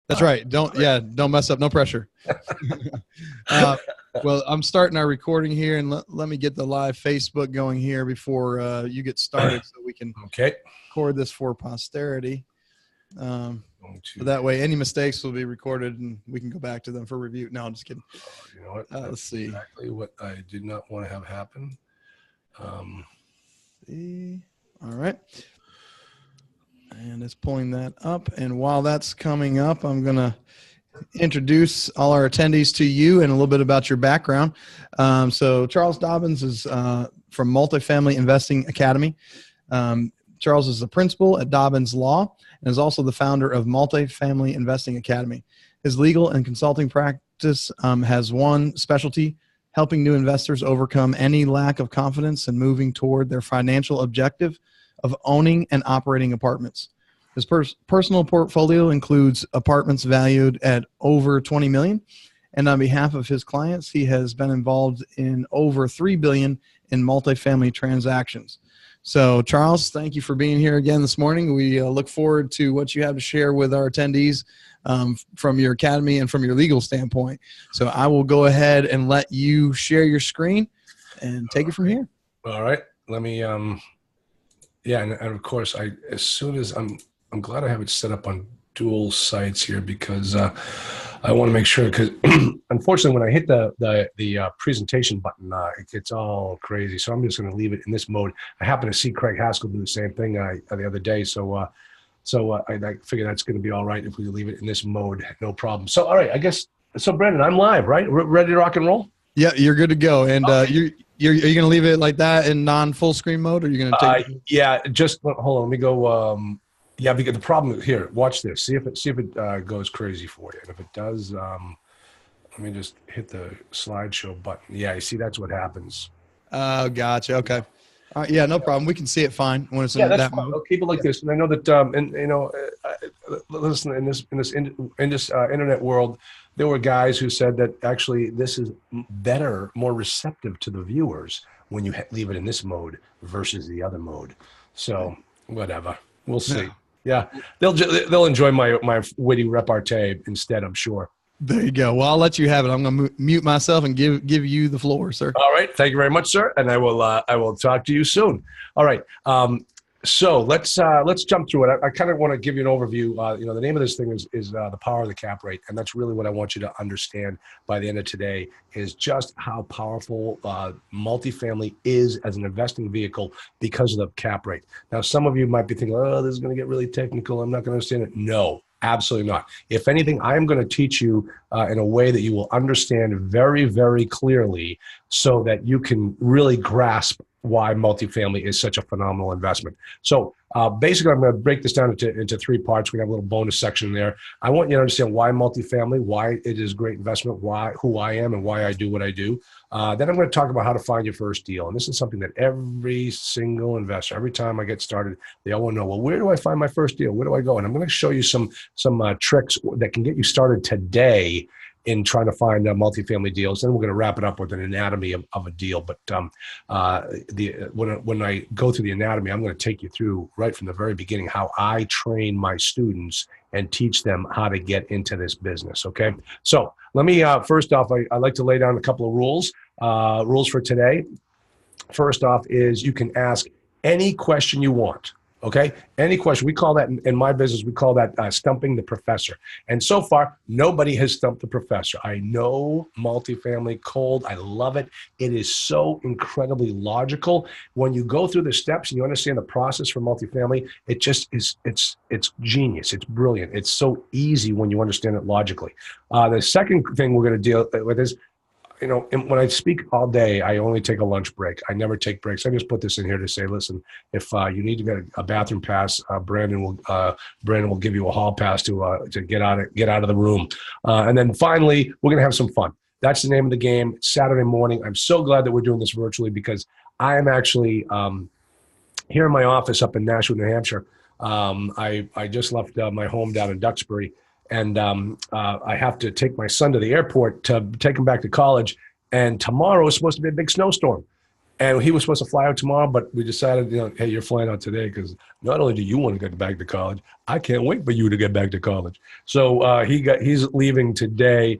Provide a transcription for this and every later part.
That's right. Don't mess up. No pressure. Well, I'm starting our recording here, and let me get the live Facebook going here before you get started so we can record this for posterity. So that way any mistakes will be recorded and we can go back to them for review. No, I'm just kidding. You know what? Let's see. Exactly what I did not want to have happen. All right. And it's pulling that up. And while that's coming up, I'm going to introduce all our attendees to you and a little bit about your background. So Charles Dobens is from Multifamily Investing Academy. Charles is the principal at Dobens Law and is also the founder of Multifamily Investing Academy. His legal and consulting practice has one specialty: helping new investors overcome any lack of confidence and moving toward their financial objective of owning and operating apartments. His personal portfolio includes apartments valued at over $20 million. And on behalf of his clients, he has been involved in over $3 billion in multifamily transactions. So, Charles, thank you for being here again this morning. We look forward to what you have to share with our attendees from your academy and from your legal standpoint. So I will go ahead and let you share your screen and take it from here. All right. Let me, yeah. And of course, as soon as I'm glad I have it set up on dual sites here because I want to make sure, because unfortunately when I hit the presentation button, it gets all crazy. So I'm just going to leave it in this mode. I happen to see Craig Haskell do the same thing the other day. So I figure that's going to be all right if we leave it in this mode. No problem. So, all right, I guess, so Brandon, I'm live, right? Ready to rock and roll? Yeah, you're good to go. And are you going to leave it like that in non-full screen mode, or are you going to take yeah, just hold on. Let me go. Yeah, because the problem here, watch this. See if it goes crazy for you. And if it does, let me just hit the slideshow button. Yeah, you see, that's what happens. Oh, gotcha. Okay. All right, yeah, no problem. We can see it fine when it's in that mode. I'll keep it like this. And I know that, and you know, listen, in this internet world, there were guys who said that actually this is better, more receptive to the viewers when you leave it in this mode versus the other mode. So whatever, we'll see. Yeah, they'll enjoy my witty repartee instead, I'm sure. There you go. Well, I'll let you have it. I'm going to mute myself and give you the floor, sir. All right. Thank you very much, sir. And I will talk to you soon. All right. So let's jump through it. I kind of want to give you an overview. You know, the name of this thing is the power of the cap rate, and that's really what I want you to understand by the end of today is just how powerful multifamily is as an investing vehicle because of the cap rate. Now, some of you might be thinking, "Oh, this is going to get really technical. I'm not going to understand it." No. Absolutely not. If anything, I am going to teach you in a way that you will understand very, very clearly so that you can really grasp why multifamily is such a phenomenal investment. So basically, I'm going to break this down into three parts. We have a little bonus section there. I want you to understand why multifamily, why it is a great investment, who I am and why I do what I do. Then I'm going to talk about how to find your first deal. And this is something that every single investor, every time I get started, they all want to know, well, where do I find my first deal? Where do I go? And I'm going to show you some tricks that can get you started today in trying to find multifamily deals. Then we're going to wrap it up with an anatomy of a deal. But when I go through the anatomy, I'm going to take you through right from the very beginning how I train my students and teach them how to get into this business. Okay. So let me, first off, I like to lay down a couple of rules for today. First off is you can ask any question you want. Okay, any question. We call that in my business, we call that stumping the professor. And so far, nobody has stumped the professor. I know multifamily cold. I love it. It is so incredibly logical. When you go through the steps and you understand the process for multifamily, it just is, it's genius. It's brilliant. It's so easy when you understand it logically. The second thing we're going to deal with is, you know, when I speak all day, I only take a lunch break. I never take breaks. I just put this in here to say, listen, if you need to get a bathroom pass, Brandon will give you a hall pass to get out of the room. And then finally, we're gonna have some fun. That's the name of the game. It's Saturday morning. I'm so glad that we're doing this virtually because I am actually here in my office up in Nashua, New Hampshire. I just left my home down in Duxbury. And I have to take my son to the airport to take him back to college. And tomorrow is supposed to be a big snowstorm. And he was supposed to fly out tomorrow, but we decided, hey, you're flying out today because not only do you want to get back to college, I can't wait for you to get back to college. So he's leaving today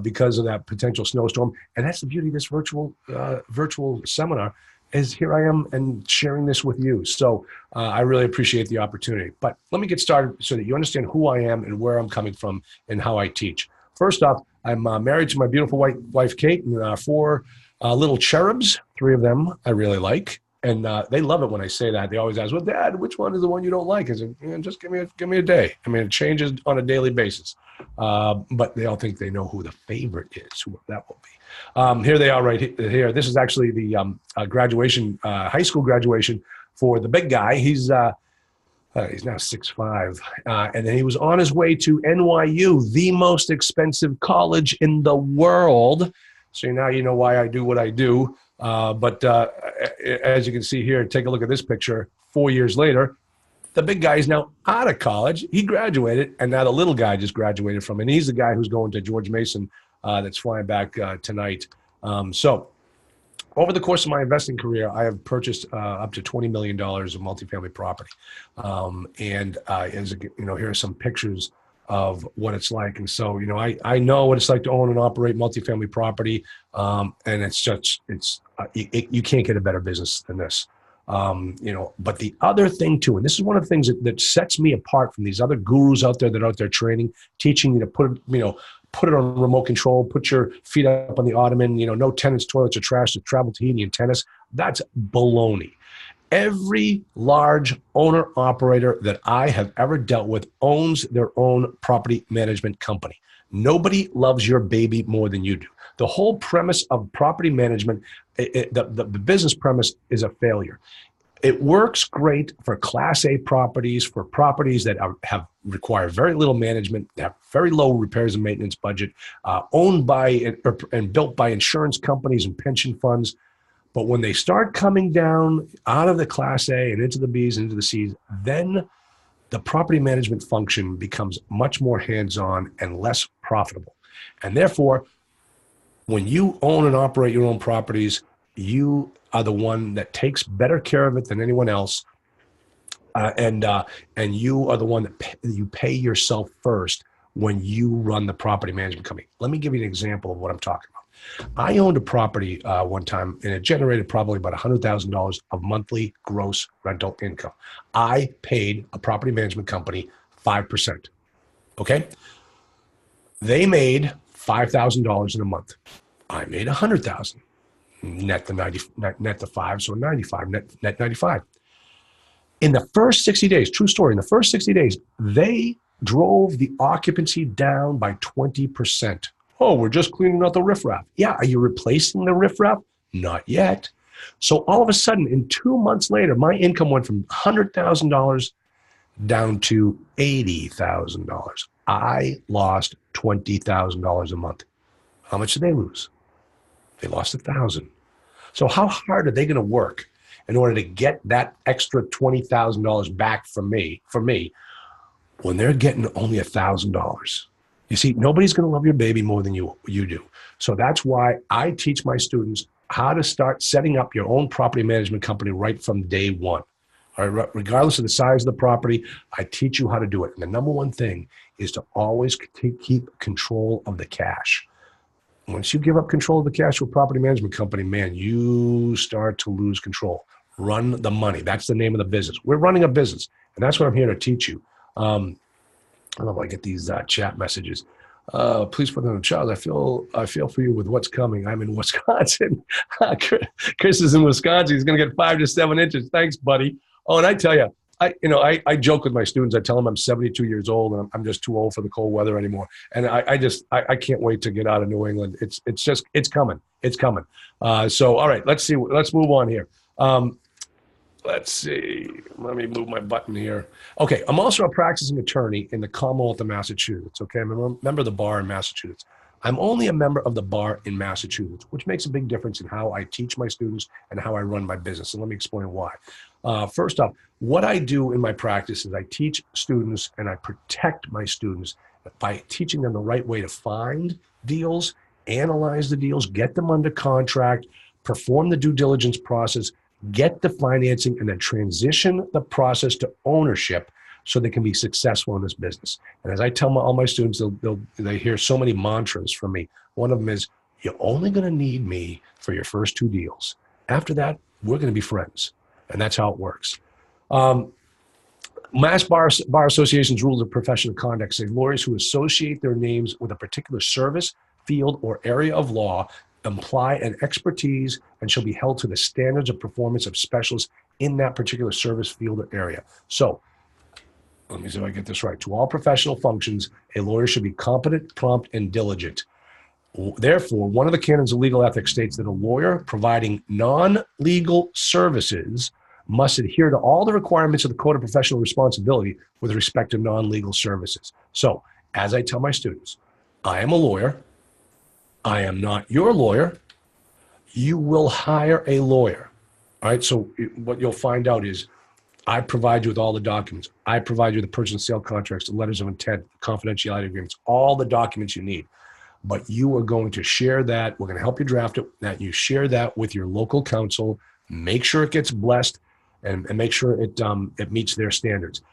because of that potential snowstorm. And that's the beauty of this virtual seminar is here I am and sharing this with you. So I really appreciate the opportunity. But let me get started so that you understand who I am and where I'm coming from and how I teach. First off, I'm married to my beautiful wife, Kate, and 4 little cherubs, 3 of them I really like. And they love it when I say that. They always ask, well, Dad, which one is the one you don't like? I said, just give me a day. I mean, it changes on a daily basis. But they all think they know who the favorite is, who that will be. Here they are right here. This is actually the graduation, high school graduation for the big guy. He's now 6'5", and then he was on his way to NYU, the most expensive college in the world. So now you know why I do what I do. But as you can see here, take a look at this picture. 4 years later, the big guy is now out of college. He graduated, and now the little guy just graduated from, and he's the guy who's going to George Mason that's flying back tonight. So over the course of my investing career, I have purchased up to $20 million of multifamily property. Here are some pictures of what it's like. And so, I know what it's like to own and operate multifamily property. And it's just, you can't get a better business than this. But the other thing too, and this is one of the things that sets me apart from these other gurus out there that are out there training, teaching you to put it on remote control, put your feet up on the ottoman, no tenants, toilets, or trash, just travel to heating and tennis. That's baloney. Every large owner operator that I have ever dealt with owns their own property management company. Nobody loves your baby more than you do. The whole premise of property management, the business premise is a failure. It works great for Class A properties, for properties that require very little management, have very low repairs and maintenance budget, owned by and built by insurance companies and pension funds. But when they start coming down out of the Class A and into the Bs and into the Cs, then the property management function becomes much more hands-on and less profitable. And therefore, when you own and operate your own properties, you are the one that takes better care of it than anyone else. And you are the one that you pay yourself first when you run the property management company. Let me give you an example of what I'm talking about. I owned a property one time, and it generated probably about $100,000 of monthly gross rental income. I paid a property management company 5%. Okay? They made $5,000 in a month. I made $100,000. Net the 5, so 95, net 95. In the first 60 days, true story, in the first 60 days, they drove the occupancy down by 20%. Oh, we're just cleaning out the riffraff. Yeah, are you replacing the riffraff? Not yet. So all of a sudden, in 2 months later, my income went from $100,000 down to $80,000. I lost $20,000 a month. How much did they lose? They lost $1,000. So how hard are they going to work in order to get that extra $20,000 back from me when they're getting only $1,000? You see, nobody's going to love your baby more than you do. So that's why I teach my students how to start setting up your own property management company right from day one. All right, regardless of the size of the property, I teach you how to do it. And the number one thing is to always keep control of the cash. Once you give up control of the cash to a property management company, man, you start to lose control. Run the money. That's the name of the business. We're running a business, and that's what I'm here to teach you. I don't know if I get these chat messages. Please put them in the chat. I feel for you with what's coming. I'm in Wisconsin. Chris is in Wisconsin. He's going to get 5 to 7 inches. Thanks, buddy. Oh, and I tell you, I joke with my students. I tell them I'm 72 years old and I'm just too old for the cold weather anymore. And I can't wait to get out of New England. It's coming. It's coming. So, all right, let's see. Let's move on here. Let's see. Let me move my button here. Okay. I'm also a practicing attorney in the Commonwealth of Massachusetts. Okay. I'm a member of the bar in Massachusetts. I'm only a member of the bar in Massachusetts, which makes a big difference in how I teach my students and how I run my business. And let me explain why. First off, what I do in my practice is I teach students and I protect my students by teaching them the right way to find deals, analyze the deals, get them under contract, perform the due diligence process, get the financing, and then transition the process to ownership so they can be successful in this business. And as I tell all my students, they hear so many mantras from me. One of them is, you're only going to need me for your first 2 deals. After that, we're going to be friends. And that's how it works. Mass Bar Association's rules of professional conduct say lawyers who associate their names with a particular service, field, or area of law imply an expertise and shall be held to the standards of performance of specialists in that particular service, field, or area. So, let me see if I get this right. To all professional functions, a lawyer should be competent, prompt, and diligent. Therefore, one of the canons of legal ethics states that a lawyer providing non-legal services must adhere to all the requirements of the Code of Professional Responsibility with respect to non-legal services. So, as I tell my students, I am a lawyer. I am not your lawyer. You will hire a lawyer. All right, so what you'll find out is I provide you with all the documents. I provide you the purchase and sale contracts, the letters of intent, confidentiality agreements, all the documents you need. But you are going to share that. We're going to help you draft it. That you share that with your local counsel. Make sure it gets blessed, and make sure it meets their standards.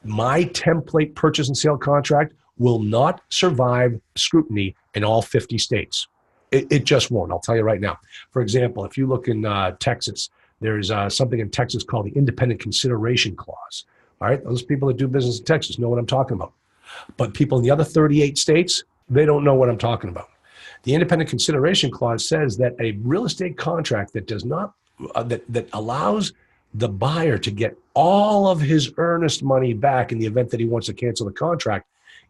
My template purchase and sale contract will not survive scrutiny in all 50 states. It just won't. I'll tell you right now. For example, if you look in Texas, there's something in Texas called the Independent Consideration Clause. All right, those people that do business in Texas know what I'm talking about. But people in the other 38 states, they don't know what I'm talking about. The Independent Consideration Clause says that a real estate contract that does not, that allows the buyer to get all of his earnest money back in the event that he wants to cancel the contract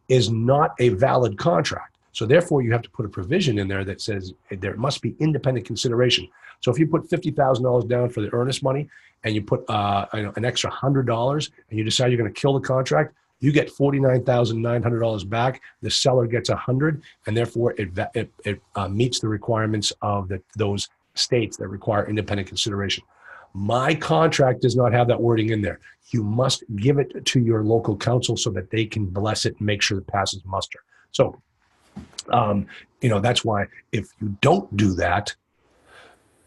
is not a valid contract. So therefore, you have to put a provision in there that says there must be independent consideration. So if you put $50,000 down for the earnest money and you put an extra $100 and you decide you're going to kill the contract, you get $49,900 back. The seller gets $100, and therefore it meets the requirements of those states that require independent consideration. My contract does not have that wording in there. You must give it to your local counsel so that they can bless it and make sure it passes muster. So, that's why if you don't do that,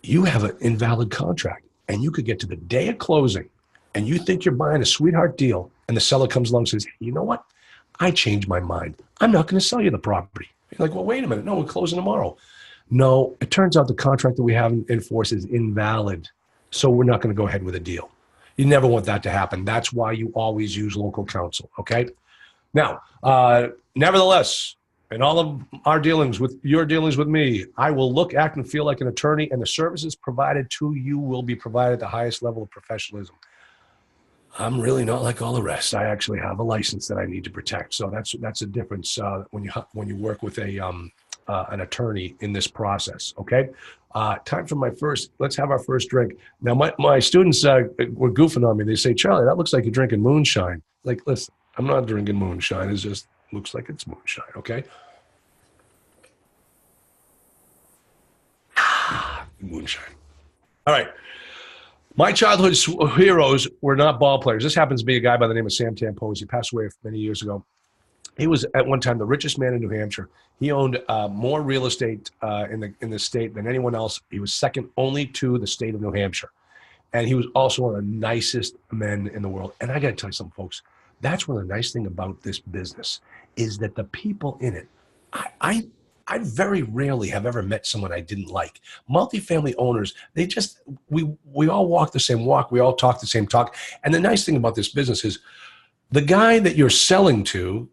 you have an invalid contract, and you could get to the day of closing and you think you're buying a sweetheart deal, and the seller comes along and says, hey, you know what? I changed my mind. I'm not going to sell you the property. You're like, well, wait a minute. No, we're closing tomorrow. No, it turns out the contract that we have in force is invalid. So we're not going to go ahead with a deal. You never want that to happen. That's why you always use local counsel, okay? Now, nevertheless, in all of our dealings with your dealings with me, I will look, act, and feel like an attorney, and the services provided to you will be provided at the highest level of professionalism. I'm really not like all the rest. I actually have a license that I need to protect. So that's a difference when you work with an attorney in this process. Okay, time for let's have our first drink. Now my students were goofing on me. They say, Charlie, that looks like you're drinking moonshine. Like, listen, I'm not drinking moonshine. It just looks like it's moonshine. Okay. Moonshine. All right. My childhood heroes were not ball players. This happens to be a guy by the name of Sam Tampose. He passed away many years ago. He was at one time the richest man in New Hampshire. He owned more real estate in the state than anyone else. He was second only to the state of New Hampshire. And he was also one of the nicest men in the world. And I got to tell you something, folks. That's one of the nice things about this business is that the people in it, I very rarely have ever met someone I didn't like. Multifamily owners, we all walk the same walk. We all talk the same talk. And the nice thing about this business is the guy that you're selling to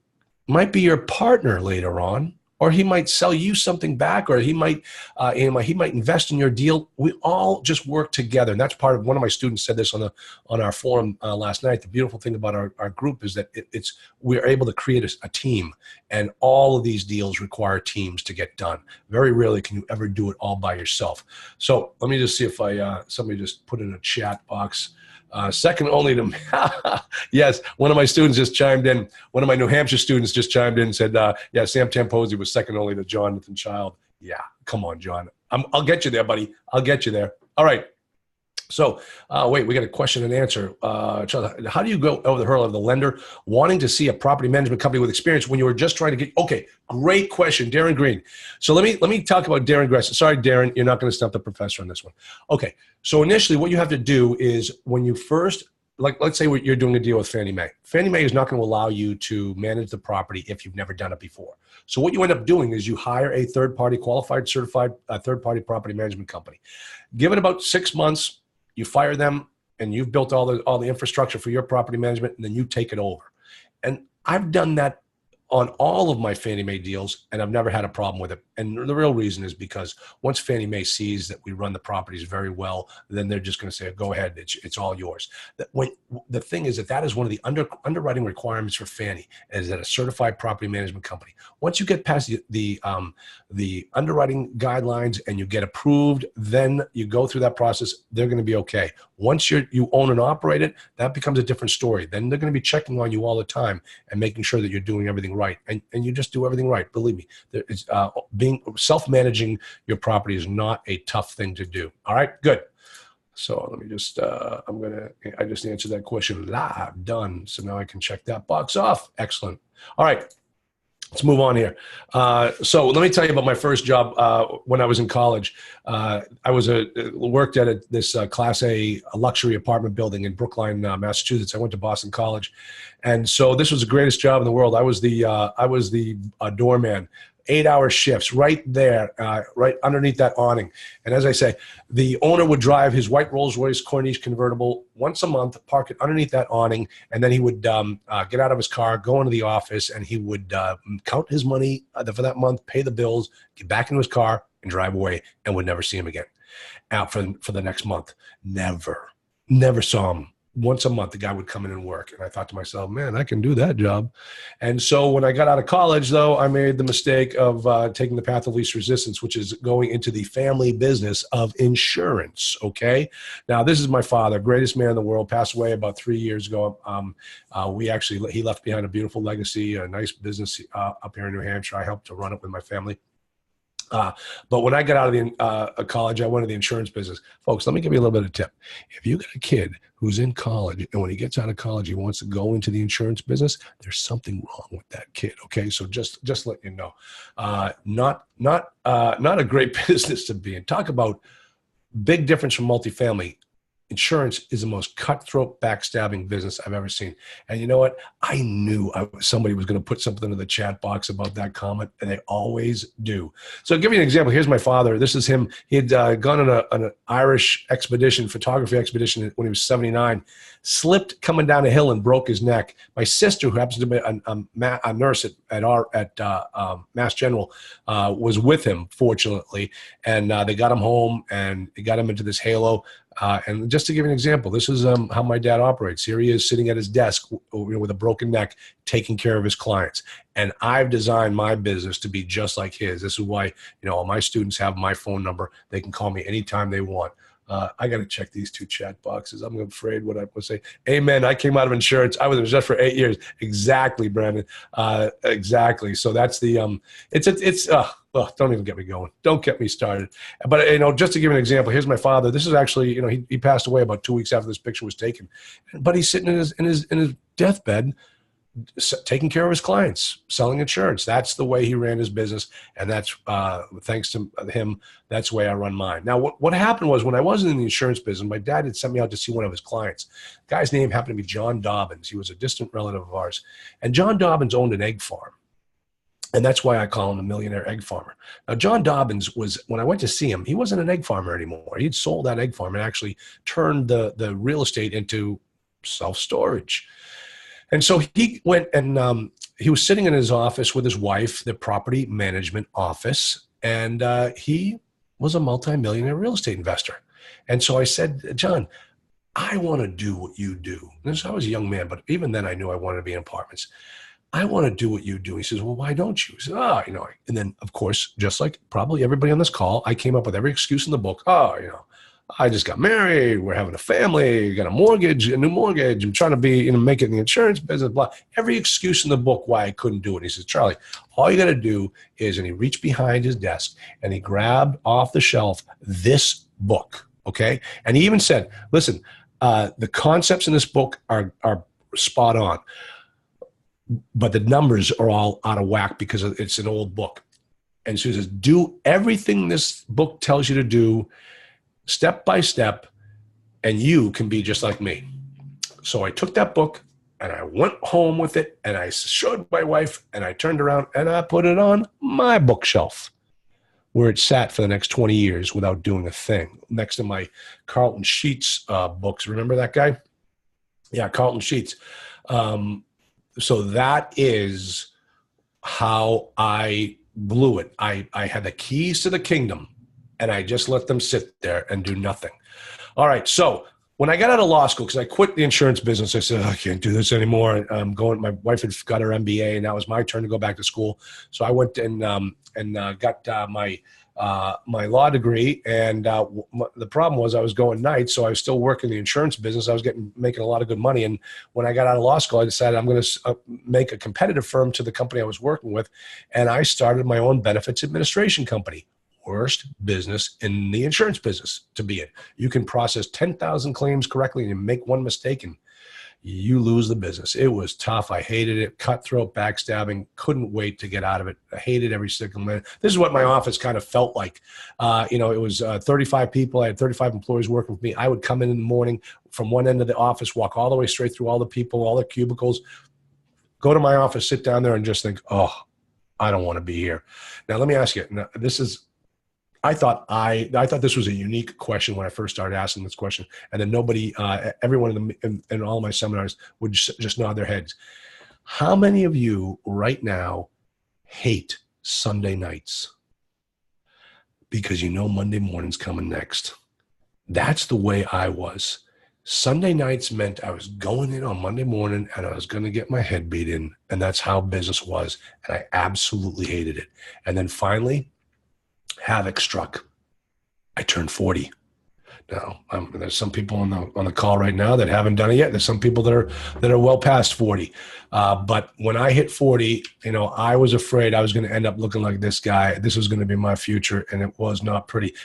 might be your partner later on, or he might sell you something back, or he might invest in your deal. We all just work together. And that's part of, one of my students said this on our forum last night. The beautiful thing about our group is that we're able to create a team, and all of these deals require teams to get done. Very rarely can you ever do it all by yourself. So let me just see if somebody just put in a chat box. Second only to, yes, one of my students just chimed in. One of my New Hampshire students just chimed in and said, yeah, Sam Tamposi was second only to Jonathan Child. Yeah, come on, John. I'll get you there, buddy. I'll get you there. All right. So, wait, we got a question and answer. Charles, how do you go over the hurdle of the lender wanting to see a property management company with experience when you were just trying to get? Okay, great question, Darren Green. So let me talk about Darren Gress. Sorry, Darren, you're not going to stump the professor on this one. Okay, so initially, what you have to do is when you first, like, let's say you're doing a deal with Fannie Mae. Fannie Mae is not going to allow you to manage the property if you've never done it before. So what you end up doing is you hire a third-party qualified, certified third-party property management company. Give it about 6 months. You fire them, and you've built all the infrastructure for your property management, and then you take it over. And I've done that on all of my Fannie Mae deals, and I've never had a problem with it. And the real reason is because once Fannie Mae sees that we run the properties very well, then they're just going to say, go ahead, it's all yours. The thing is that is one of the underwriting requirements for Fannie, is that a certified property management company. Once you get past the underwriting guidelines and you get approved, then you go through that process, they're going to be okay. Once you own and operate it, that becomes a different story. Then they're going to be checking on you all the time and making sure that you're doing everything right. And you just do everything right. Believe me, being self-managing your property is not a tough thing to do. All right, good. So let me just, I just answered that question live, done. So now I can check that box off. Excellent. All right. Let's move on here. So let me tell you about my first job when I was in college. I worked at this Class A luxury apartment building in Brookline, Massachusetts. I went to Boston College, and so this was the greatest job in the world. I was the doorman. 8-hour shifts right there, right underneath that awning. And as I say, the owner would drive his white Rolls-Royce Corniche convertible once a month, park it underneath that awning, and then he would get out of his car, go into the office, and he would count his money for that month, pay the bills, get back into his car, and drive away, and would never see him again. Out for the next month. Never saw him. Once a month, the guy would come in and work. And I thought to myself, man, I can do that job. And so when I got out of college, though, I made the mistake of taking the path of least resistance, which is going into the family business of insurance. Okay. Now, this is my father, greatest man in the world, passed away about 3 years ago. He left behind a beautiful legacy, a nice business up here in New Hampshire. I helped to run it with my family. But when I got out of college, I went to the insurance business. Folks, let me give you a little bit of tip. If you got a kid who's in college and when he gets out of college, he wants to go into the insurance business, there's something wrong with that kid. Okay. So just let you know, not a great business to be in. Talk about big difference from multifamily. Insurance is the most cutthroat, backstabbing business I've ever seen. And you know what? I knew somebody was going to put something in the chat box about that comment, and they always do. So I'll give you an example. Here's my father. This is him. He had gone on an Irish photography expedition when he was 79, slipped coming down a hill and broke his neck. My sister, who happens to be a nurse at Mass General, was with him, fortunately, and they got him home and they got him into this halo. And just to give you an example, this is how my dad operates. Here he is sitting at his desk with a broken neck, taking care of his clients. And I've designed my business to be just like his. This is why, all my students have my phone number. They can call me anytime they want. I got to check these two chat boxes. I'm afraid what I would say. Amen. I came out of insurance. I was in insurance for 8 years. Exactly, Brandon. Exactly. So that's the, don't even get me going. Don't get me started. But, just to give an example, here's my father. This is actually, he passed away about 2 weeks after this picture was taken. But he's sitting in his deathbed, taking care of his clients, selling insurance. That's the way he ran his business. And that's thanks to him, that's the way I run mine. Now, what happened was when I wasn't in the insurance business, my dad had sent me out to see one of his clients. The guy's name happened to be John Dobens. He was a distant relative of ours. And John Dobens owned an egg farm. And that's why I call him the millionaire egg farmer. Now, John Dobens when I went to see him, he wasn't an egg farmer anymore. He'd sold that egg farm and actually turned the real estate into self-storage. And so he went and he was sitting in his office with his wife, the property management office, and he was a multimillionaire real estate investor. And so I said, John, I want to do what you do. And I was a young man, but even then I knew I wanted to be in apartments. I want to do what you do. He says, well, why don't you? He says, and then of course, just like probably everybody on this call, I came up with every excuse in the book. I just got married. We're having a family. Got a new mortgage. I'm trying to make it in the insurance business, blah. Every excuse in the book why I couldn't do it. He says, Charlie, all you got to do is, and he reached behind his desk and he grabbed off the shelf this book. Okay. And he even said, listen, the concepts in this book are spot on, but the numbers are all out of whack because it's an old book. And so he says, do everything this book tells you to do step by step, and you can be just like me. So I took that book and I went home with it and I showed my wife and I turned around and I put it on my bookshelf where it sat for the next 20 years without doing a thing, next to my Carlton Sheets books. Remember that guy? Yeah, Carlton Sheets. So that is how I blew it. I had the keys to the kingdom and I just let them sit there and do nothing. All right. So when I got out of law school, because I quit the insurance business, I said, I can't do this anymore. My wife had got her MBA and now it was my turn to go back to school. So I went and got my law degree. And the problem was I was going nights. So I was still working the insurance business. I was making a lot of good money. And when I got out of law school, I decided I'm going to make a competitive firm to the company I was working with. And I started my own benefits administration company. Worst business in the insurance business to be in. You can process 10,000 claims correctly and you make one mistake and you lose the business. It was tough. I hated it. Cutthroat, backstabbing. Couldn't wait to get out of it. I hated every single minute. This is what my office kind of felt like. It was 35 people. I had 35 employees working with me. I would come in the morning from one end of the office, walk all the way straight through all the people, all the cubicles, go to my office, sit down there and just think, oh, I don't want to be here. Now, let me ask you. Now, I thought this was a unique question when I first started asking this question, and then everyone in all of my seminars would just nod their heads. How many of you right now hate Sunday nights? Because Monday morning's coming next. That's the way I was. Sunday nights meant I was going in on Monday morning and I was going to get my head beat in, and that's how business was, and I absolutely hated it. And then finally, havoc struck. I turned 40. Now, there's some people on the call right now that haven't done it yet. There's some people that are well past 40. But when I hit 40, I was afraid I was going to end up looking like this guy. This was going to be my future, and it was not pretty.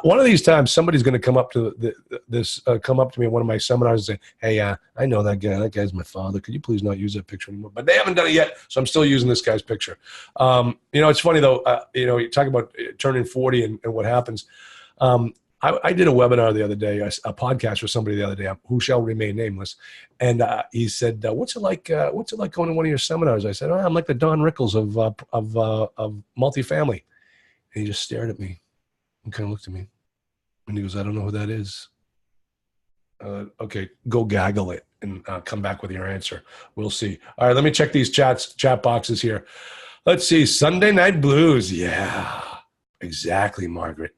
One of these times, somebody's going to come up to me at one of my seminars and say, "Hey, I know that guy. That guy's my father. Could you please not use that picture anymore?" But they haven't done it yet, so I'm still using this guy's picture. It's funny though. You talk about turning 40 and what happens. I did a webinar the other day, a podcast with somebody the other day who shall remain nameless. And he said, what's it like going to one of your seminars? I said, I'm like the Don Rickles of Multifamily. And he just stared at me and kind of looked at me. And he goes, I don't know who that is. Okay, go gaggle it and come back with your answer. We'll see. All right, let me check these chat boxes here. Let's see. Sunday Night Blues. Yeah, exactly, Margaret.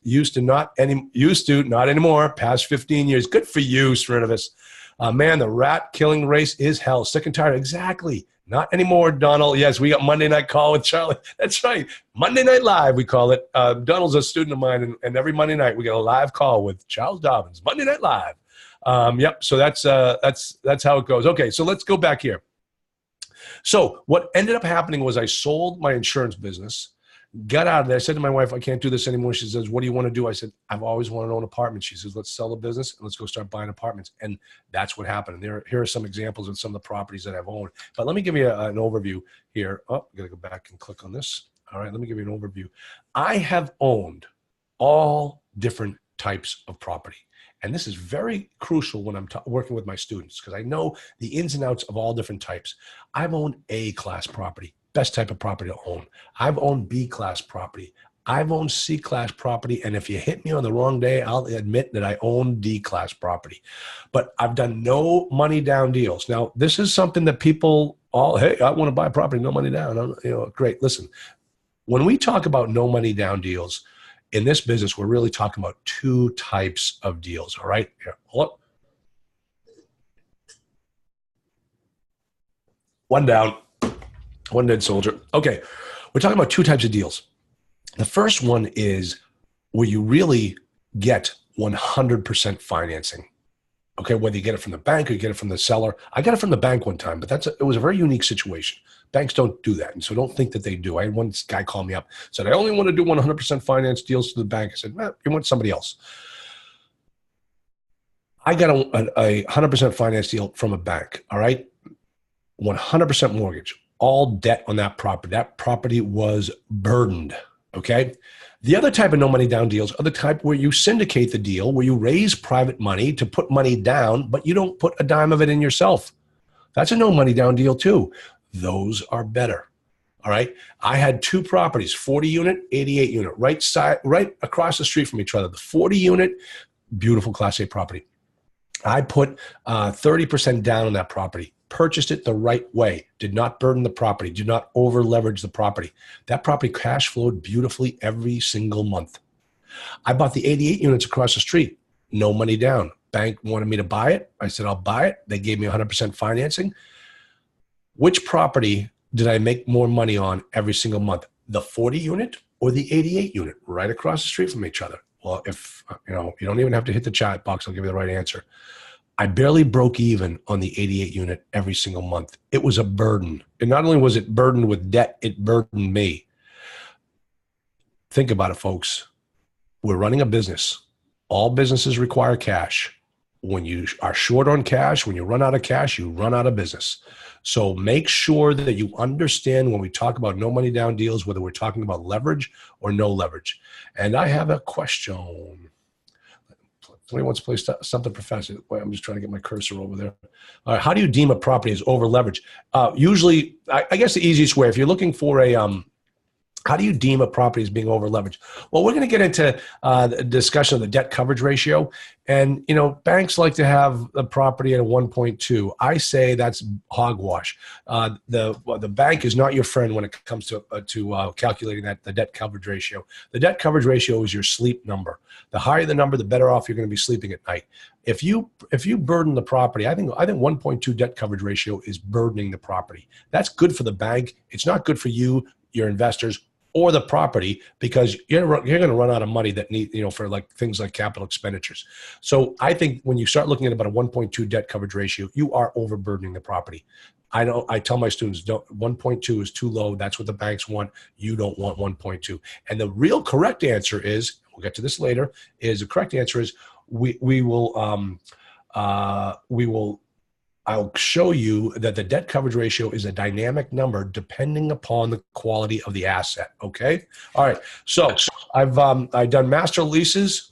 Used to, not anymore, past 15 years. Good for you, Srinivas. Man, the rat killing race is hell. Sick and tired. Exactly. Not anymore, Donald. Yes, we got Monday Night Call with Charlie. That's right. Monday Night Live, we call it. Donald's a student of mine, and every Monday night we get a live call with Charles Dobens. Monday Night Live. Yep. So that's how it goes. Okay, so let's go back here. So what ended up happening was I sold my insurance business. Got out of there. I said to my wife, I can't do this anymore. She says, what do you want to do? I said, I've always wanted to own apartments. She says, let's sell the business and let's go start buying apartments. And that's what happened. And here are some examples of some of the properties that I've owned. But let me give you an overview here. Oh, I got to go back and click on this. All right, let me give you an overview. I have owned all different types of property. And this is very crucial when I'm working with my students because I know the ins and outs of all different types. I've owned A-class property. Best type of property to own. I've owned B-class property. I've owned C-class property. And if you hit me on the wrong day, I'll admit that I own D-class property. But I've done no money down deals. Now, this is something that people hey, I want to buy property, no money down. Great. Listen, when we talk about no money down deals in this business, we're really talking about two types of deals. All right. Here, hold up. One down. One dead soldier. Okay, we're talking about two types of deals. The first one is where you really get 100% financing. Okay, whether you get it from the bank or you get it from the seller. I got it from the bank one time, but it was a very unique situation. Banks don't do that, and so don't think that they do. I had one guy call me up, said, I only want to do 100% finance deals to the bank. I said, well, you want somebody else. I got a 100% finance deal from a bank, all right? 100% mortgage, all debt on that property. That property was burdened, okay? The other type of no money down deals are the type where you syndicate the deal, where you raise private money to put money down, but you don't put a dime of it in yourself. That's a no money down deal too. Those are better. All right. I had two properties, 40 unit, 88 unit, right across the street from each other. The 40 unit, beautiful Class A property. I put 30% down on that property, purchased it the right way, did not burden the property, did not over leverage the property. That property cash flowed beautifully every single month. I bought the 88 units across the street, no money down. Bank wanted me to buy it. I said, I'll buy it. They gave me 100% financing. Which property did I make more money on every single month? The 40 unit or the 88 unit, right across the street from each other? Well, if you don't even have to hit the chat box, I'll give you the right answer. I barely broke even on the 88 unit every single month. It was a burden. And not only was it burdened with debt, it burdened me. Think about it, folks. We're running a business. All businesses require cash. When you are short on cash, when you run out of cash, you run out of business. So make sure that you understand when we talk about no money down deals, whether we're talking about leverage or no leverage. And I have a question. Somebody wants to play something professional. Wait, I'm just trying to get my cursor over there. All right, how do you deem a property as over leveraged? Usually, I guess the easiest way, if you're looking for a how do you deem a property as being over leveraged? Well, we're going to get into the discussion of the debt coverage ratio. And, banks like to have a property at a 1.2. I say that's hogwash. The bank is not your friend when it comes to calculating the debt coverage ratio. The debt coverage ratio is your sleep number. The higher the number, the better off you're going to be sleeping at night. If you burden the property, I think 1.2 debt coverage ratio is burdening the property. That's good for the bank. It's not good for you, your investors, or the property, because you're going to run out of money that for like things like capital expenditures. So I think when you start looking at about a 1.2 debt coverage ratio, you are overburdening the property. I tell my students, 1.2 is too low. That's what the banks want. You don't want 1.2. And the real correct answer is, we'll get to this later, I'll show you that the debt coverage ratio is a dynamic number depending upon the quality of the asset. Okay. All right. So I've done master lease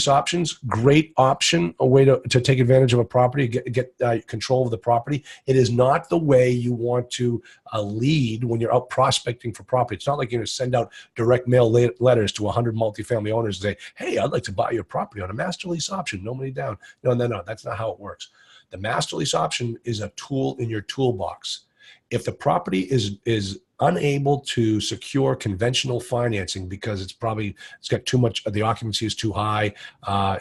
options. Great option, a way to take advantage of a property, get control of the property. It is not the way you want to lead when you're out prospecting for property. It's not like you're going to send out direct mail letters to 100 multifamily owners and say, hey, I'd like to buy your property on a master lease option, no money down. No, that's not how it works. The master lease option is a tool in your toolbox. If the property is unable to secure conventional financing because it's got too much, the occupancy is too high,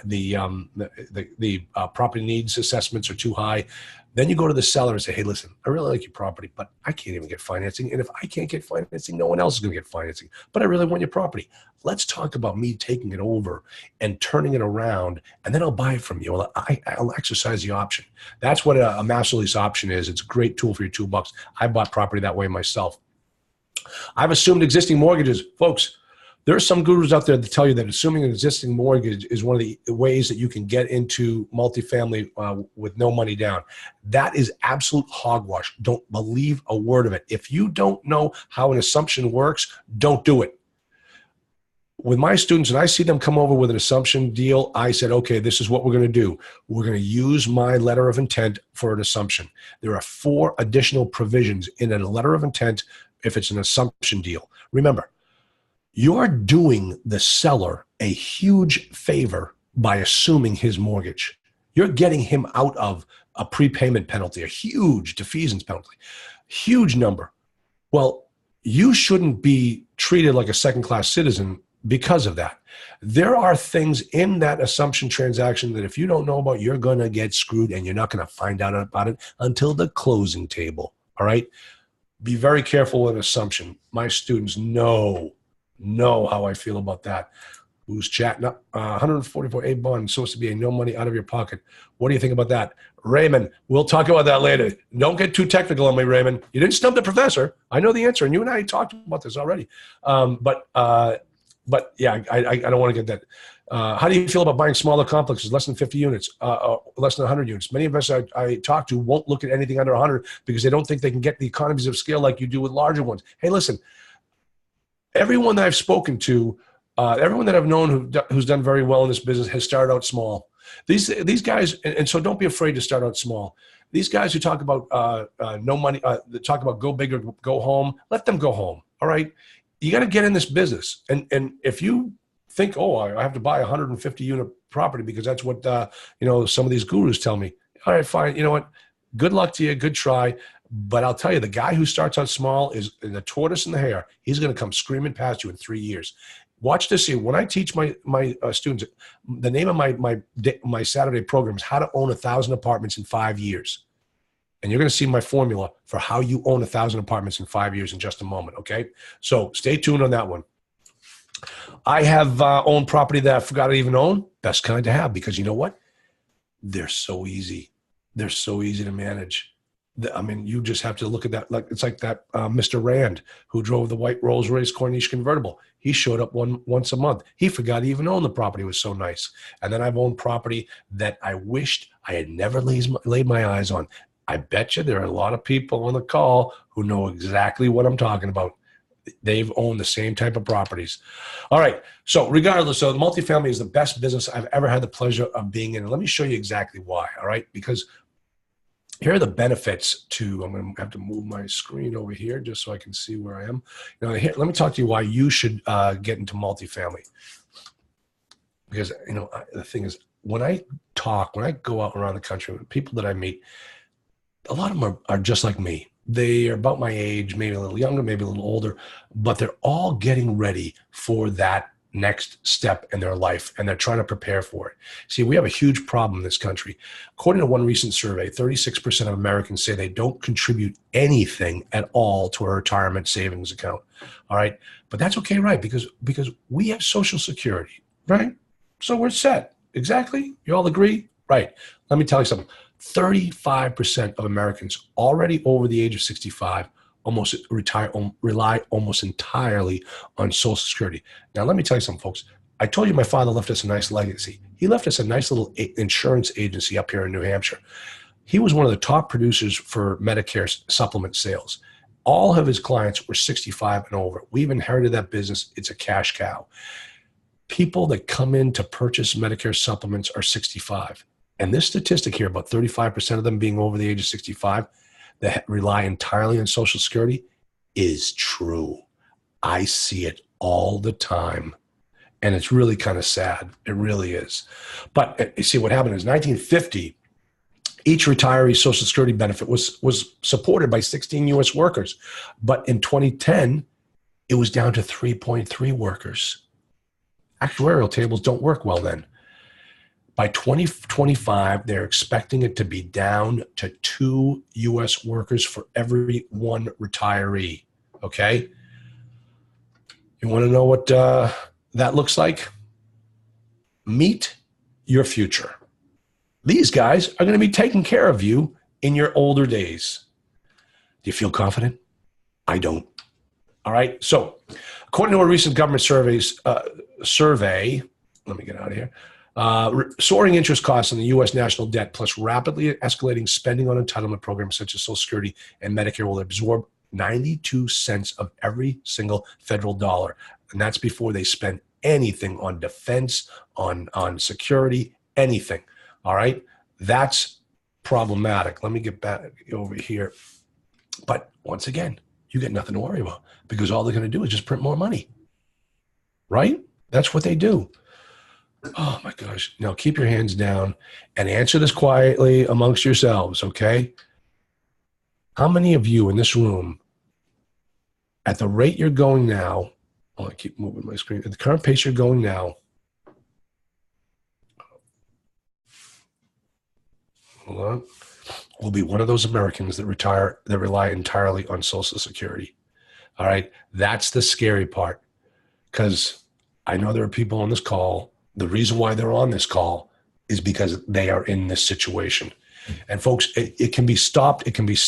the property needs assessments are too high, then you go to the seller and say, hey, listen, I really like your property, but I can't even get financing. And if I can't get financing, no one else is going to get financing. But I really want your property. Let's talk about me taking it over and turning it around, and then I'll buy it from you. I'll exercise the option. That's what a master lease option is. It's a great tool for your toolbox. I bought property that way myself. I've assumed existing mortgages. Folks, there are some gurus out there that tell you that assuming an existing mortgage is one of the ways that you can get into multifamily with no money down. That is absolute hogwash. Don't believe a word of it. If you don't know how an assumption works, don't do it. With my students, and I see them come over with an assumption deal, I said, okay, this is what we're going to do. We're going to use my letter of intent for an assumption. There are 4 additional provisions in a letter of intent if it's an assumption deal. Remember, you're doing the seller a huge favor by assuming his mortgage. You're getting him out of a prepayment penalty, a huge defeasance penalty, huge number. Well, you shouldn't be treated like a second-class citizen because of that. There are things in that assumption transaction that if you don't know about, you're going to get screwed, and you're not going to find out about it until the closing table. All right? Be very careful with assumption. My students know how I feel about that. Who's chatting up? 144 A bond, supposed to be a no money out of your pocket. What do you think about that? Raymond, we'll talk about that later. Don't get too technical on me, Raymond. You didn't stump the professor. I know the answer, and you and I talked about this already. But yeah, I don't want to get that. How do you feel about buying smaller complexes, less than 50 units, less than 100 units? Many investors I talk to won't look at anything under 100 because they don't think they can get the economies of scale like you do with larger ones. Hey, listen, everyone that I've spoken to, everyone that I've known who's done very well in this business has started out small. These guys, and so don't be afraid to start out small. These guys who talk about no money, they talk about go big or go home, let them go home, all right? You got to get in this business. And if you think, oh, I have to buy a 150 unit property because that's what, some of these gurus tell me. All right, fine. You know what? Good luck to you. Good try. But I'll tell you, the guy who starts out small is the tortoise and the hare. He's going to come screaming past you in 3 years. Watch this here. When I teach my students, the name of my Saturday program is How to Own 1,000 Apartments in 5 Years. And you're going to see my formula for how you own 1,000 apartments in 5 years in just a moment, okay? So stay tuned on that one. I have owned property that I forgot to even own. Best kind to have, because you know what? They're so easy. They're so easy to manage. I mean, you just have to look at that. Like it's like that Mr. Rand who drove the white Rolls-Royce Corniche convertible. He showed up once a month. He forgot to even own the property. It was so nice. And then I've owned property that I wished I had never laid my eyes on. I bet you there are a lot of people on the call who know exactly what I'm talking about. They've owned the same type of properties. All right. So regardless, so multifamily is the best business I've ever had the pleasure of being in. And let me show you exactly why. All right. Because here are the benefits to, I'm going to have to move my screen over here just so I can see where I am. Here, let me talk to you why you should get into multifamily. Because, the thing is, when I go out around the country with people that I meet, a lot of them are just like me. They are about my age, maybe a little younger, maybe a little older, but they're all getting ready for that next step in their life, and they're trying to prepare for it. See, we have a huge problem in this country. According to one recent survey, 36% of Americans say they don't contribute anything at all to a retirement savings account. All right. But that's okay, right? Because we have Social Security, right? So we're set. Exactly. You all agree? Right. Let me tell you something. 35% of Americans already over the age of 65 rely almost entirely on Social Security. Now, let me tell you something, folks. I told you my father left us a nice legacy. He left us a nice little insurance agency up here in New Hampshire. He was one of the top producers for Medicare supplement sales. All of his clients were 65 and over. We've inherited that business. It's a cash cow. People that come in to purchase Medicare supplements are 65. And this statistic here, about 35% of them being over the age of 65 that rely entirely on Social Security, is true. I see it all the time. And it's really kind of sad. It really is. But you see, what happened is 1950, each retiree's Social Security benefit was supported by 16 U.S. workers. But in 2010, it was down to 3.3 workers. Actuarial tables don't work well then. By 2025, they're expecting it to be down to 2 U.S. workers for every 1 retiree, okay? You want to know what that looks like? Meet your future. These guys are going to be taking care of you in your older days. Do you feel confident? I don't. All right, so according to a recent government survey, let me get out of here. Soaring interest costs on the U.S. national debt plus rapidly escalating spending on entitlement programs such as Social Security and Medicare will absorb 92 cents of every single federal dollar. And that's before they spend anything on defense, on security, anything. All right. That's problematic. Let me get back over here. But once again, you get nothing to worry about because all they're going to do is just print more money. Right? That's what they do. Oh my gosh. Now keep your hands down and answer this quietly amongst yourselves, okay? How many of you in this room, at the rate you're going now, I keep moving my screen, at the current pace you're going now, hold on, will be one of those Americans that rely entirely on Social Security. All right? That's the scary part because I know there are people on this call. The reason why they're on this call is because they are in this situation. And folks, it can be stopped. It can be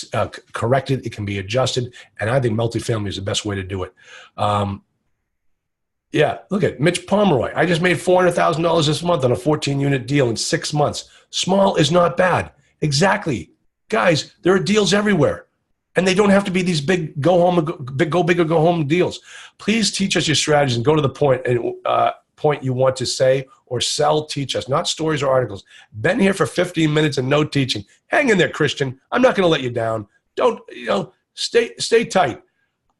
corrected. It can be adjusted. And I think multifamily is the best way to do it. Yeah, look at Mitch Pomeroy. I just made $400,000 this month on a 14-unit deal in 6 months. Small is not bad. Exactly. Guys, there are deals everywhere. And they don't have to be these big go big or go home deals. Please teach us your strategies and go to the point you want to say or sell. Teach us, not stories or articles. Been here for 15 minutes and no teaching. Hang in there, Christian. I'm not going to let you down. Don't, stay tight.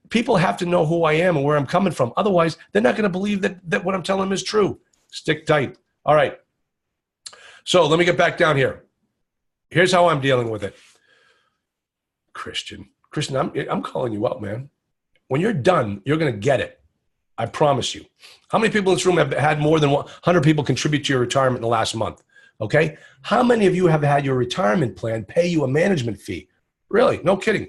People have to know who I am and where I'm coming from. Otherwise, they're not going to believe that what I'm telling them is true. Stick tight. All right. So let me get back down here. Here's how I'm dealing with it. Christian, I'm calling you out, man. When you're done, you're going to get it. I promise you. How many people in this room have had more than 100 people contribute to your retirement in the last month? Okay. How many of you have had your retirement plan pay you a management fee? Really? No kidding.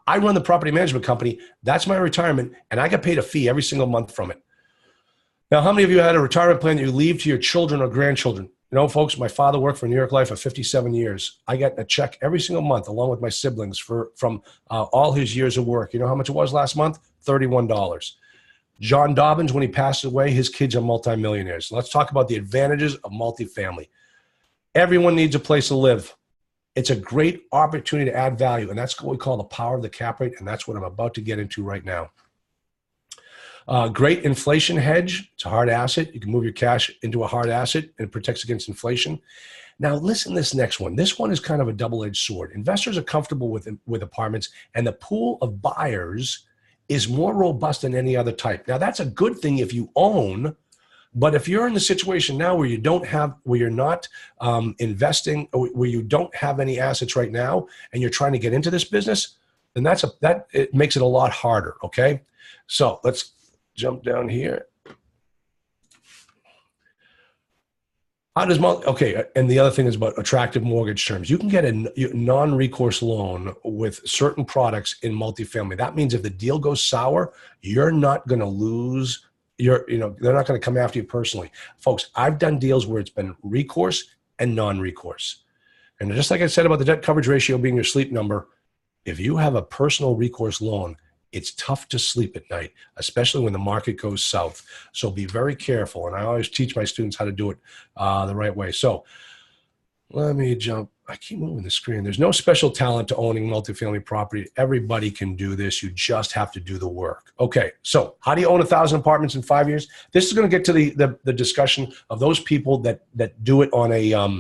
I run the property management company. That's my retirement. And I get paid a fee every single month from it. Now, how many of you had a retirement plan that you leave to your children or grandchildren? Folks, my father worked for New York Life for 57 years. I get a check every single month along with my siblings from all his years of work. You know how much it was last month? $31. John Dobens, when he passed away, his kids are multimillionaires. Let's talk about the advantages of multifamily. Everyone needs a place to live. It's a great opportunity to add value, and that's what we call the power of the cap rate, and that's what I'm about to get into right now. Great inflation hedge. It's a hard asset. You can move your cash into a hard asset and it protects against inflation. Now, listen to this next one. This one is kind of a double-edged sword. Investors are comfortable with apartments, and the pool of buyers is more robust than any other type. Now, that's a good thing if you own, but if you're in the situation now where you're not investing, or where you don't have any assets right now, and you're trying to get into this business, then it makes it a lot harder. Okay, so let's jump down here. And the other thing is about attractive mortgage terms. You can get a non-recourse loan with certain products in multifamily. That means if the deal goes sour, you're not going to lose. They're not going to come after you personally. Folks, I've done deals where it's been recourse and non-recourse. And just like I said about the debt coverage ratio being your sleep number, if you have a personal recourse loan, it's tough to sleep at night, especially when the market goes south. So be very careful. And I always teach my students how to do it the right way. So let me jump. I keep moving the screen. There's no special talent to owning multifamily property. Everybody can do this. You just have to do the work. Okay, so how do you own 1,000 apartments in 5 years? This is going to get to the discussion of those people that do it on a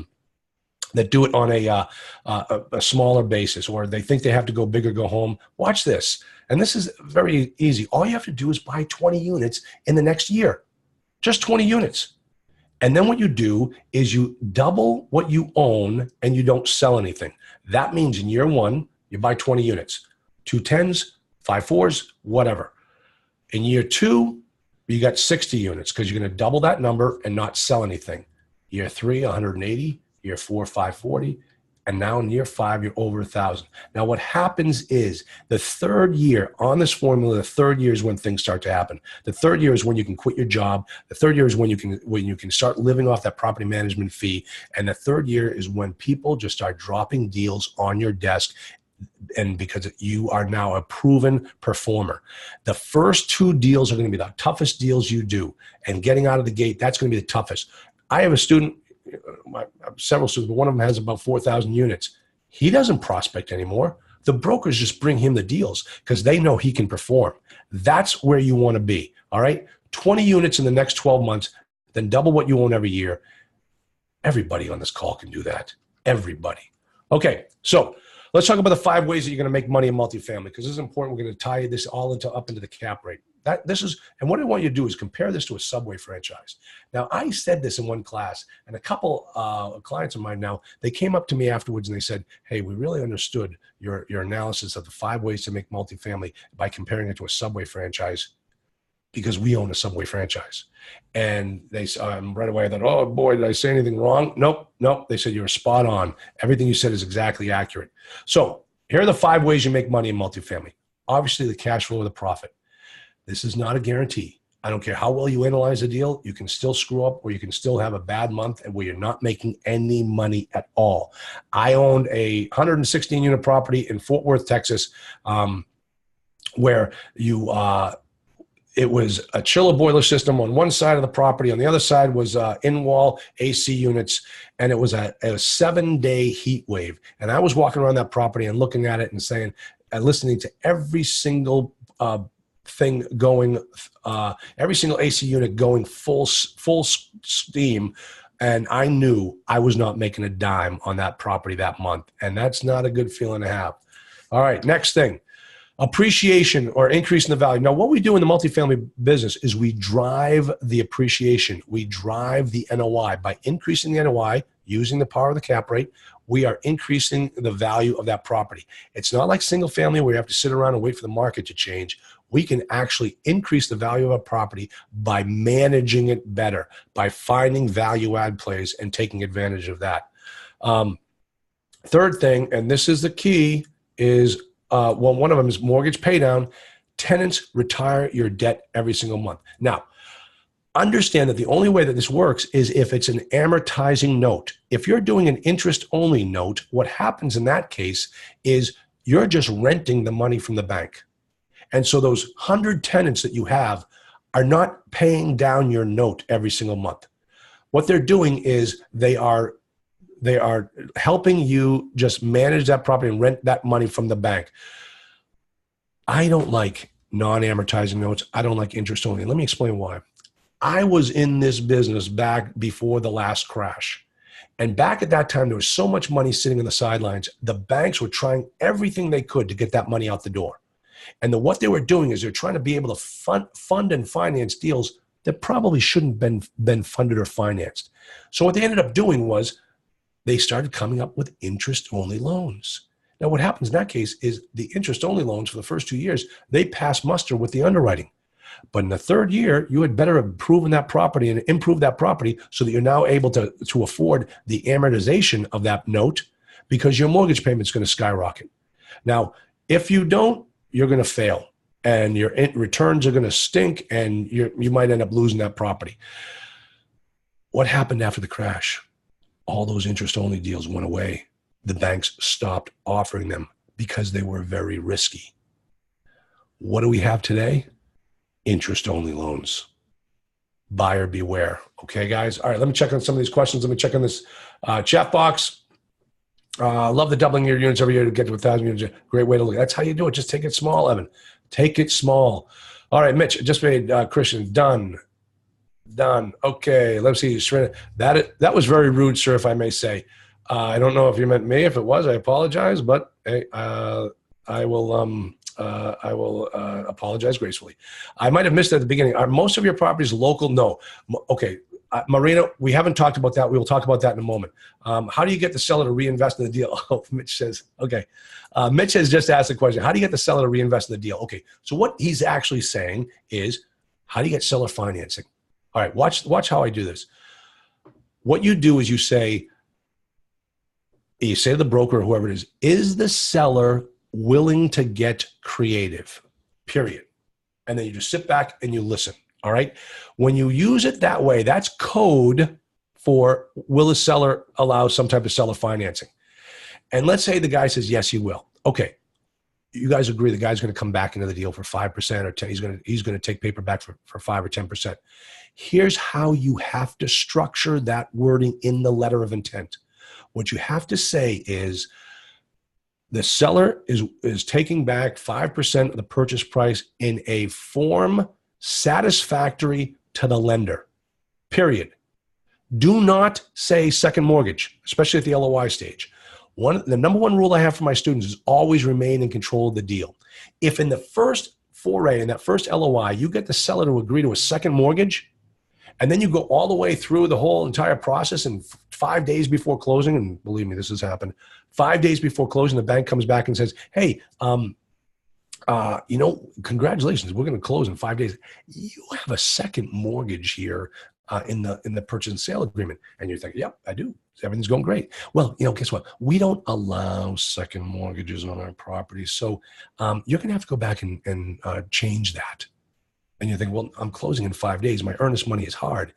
smaller basis, or they think they have to go big or go home. Watch this. And this is very easy. All you have to do is buy 20 units in the next year, just 20 units. And then what you do is you double what you own and you don't sell anything. That means in year one, you buy 20 units, 2 10s, 5 4s, whatever. In year two, you got 60 units because you're going to double that number and not sell anything. Year 3, 180, year 4, 540. And now in year 5, you're over 1,000. Now what happens is the third year on this formula, the third year is when things start to happen. The third year is when you can quit your job. The third year is when you can start living off that property management fee. And the third year is when people just start dropping deals on your desk, and because you are now a proven performer. The first 2 deals are going to be the toughest deals you do. And getting out of the gate, that's going to be the toughest. I have a student, several students, but one of them has about 4,000 units. He doesn't prospect anymore. The brokers just bring him the deals because they know he can perform. That's where you want to be. All right. 20 units in the next 12 months, then double what you own every year. Everybody on this call can do that. Everybody. Okay. So let's talk about the 5 ways that you're going to make money in multifamily, because this is important. We're going to tie this all up into the cap rate. And what I want you to do is compare this to a Subway franchise. Now, I said this in one class, and a couple clients of mine now, they came up to me afterwards and they said, hey, we really understood your analysis of the 5 ways to make multifamily by comparing it to a Subway franchise, because we own a Subway franchise. And they right away I thought, oh boy, did I say anything wrong? Nope. They said, you're spot on. Everything you said is exactly accurate. So here are the 5 ways you make money in multifamily. Obviously, the cash flow or the profit. This is not a guarantee. I don't care how well you analyze the deal, you can still screw up, or you can still have a bad month and where you're not making any money at all. I owned a 116 unit property in Fort Worth, Texas, where it was a chiller boiler system on one side of the property. On the other side was in-wall AC units, and it was a 7-day heat wave. And I was walking around that property and looking at it and saying, and listening to every single thing going, every single AC unit going full steam. And I knew I was not making a dime on that property that month. And that's not a good feeling to have. All right, next thing. Appreciation or increase in the value. Now, what we do in the multifamily business is we drive the appreciation. We drive the NOI. By increasing the NOI, using the power of the cap rate, we are increasing the value of that property. It's not like single family where you have to sit around and wait for the market to change. We can actually increase the value of a property by managing it better, by finding value add plays and taking advantage of that. Third thing, and this is the key, is one of them is mortgage pay down. Tenants retire your debt every single month. Now, understand that the only way that this works is if it's an amortizing note. If you're doing an interest-only note, what happens in that case is you're just renting the money from the bank. And so those 100 tenants that you have are not paying down your note every single month. What they're doing is they are helping you just manage that property and rent that money from the bank. I don't like non-amortizing notes. I don't like interest only. Let me explain why. I was in this business back before the last crash. And back at that time, there was so much money sitting on the sidelines. The banks were trying everything they could to get that money out the door. And what they were doing is they're trying to be able to fund and finance deals that probably shouldn't have been funded or financed. So what they ended up doing was they started coming up with interest-only loans. Now, what happens in that case is the interest-only loans for the first 2 years, they pass muster with the underwriting. But in the third year, you had better have proven that property and improved that property so that you're now able to afford the amortization of that note because your mortgage payment is going to skyrocket. Now, if you don't, you're going to fail and your returns are going to stink and you might end up losing that property. What happened after the crash? All those interest-only deals went away. The banks stopped offering them because they were very risky. What do we have today? Interest-only loans. Buyer beware. Okay, guys? All right, let me check on some of these questions. Let me check on this chat box. Love the doubling your units every year to get to 1,000 units. Great way to look. That's how you do it. Just take it small, Evan. Take it small. All right, Mitch, just made Christian. Done. Okay, let's see. That was very rude, sir, if I may say. I don't know if you meant me. If it was, I apologize. But hey, I will apologize gracefully. I might have missed it at the beginning. Are most of your properties local? No. Okay. Marina, we haven't talked about that. We will talk about that in a moment. How do you get the seller to reinvest in the deal? Oh, Mitch says, okay. Mitch has just asked the question. How do you get the seller to reinvest in the deal? Okay. So what he's actually saying is, how do you get seller financing? All right. Watch how I do this. What you do is you say to the broker or whoever it is the seller willing to get creative, period. And then you just sit back and you listen. All right. When you use it that way, that's code for will the seller allow some type of seller financing? And let's say the guy says, yes, he will. Okay. You guys agree the guy's going to come back into the deal for 5% or 10. He's going to take paper back for 5 or 10%. Here's how you have to structure that wording in the letter of intent. What you have to say is, the seller is taking back 5% of the purchase price in a form satisfactory to the lender, period. Do not say second mortgage, especially at the LOI stage. The number one rule I have for my students is always remain in control of the deal. If in the first foray, in that first LOI, you get the seller to agree to a second mortgage, and then you go all the way through the whole entire process, and 5 days before closing, and believe me, this has happened, 5 days before closing, the bank comes back and says, hey, congratulations, we're going to close in 5 days. You have a second mortgage here in the purchase and sale agreement. And you're thinking, yep, I do. Everything's going great. Well, guess what? We don't allow second mortgages on our property. So you're going to have to go back and change that. And you think, well, I'm closing in 5 days. My earnest money is hard.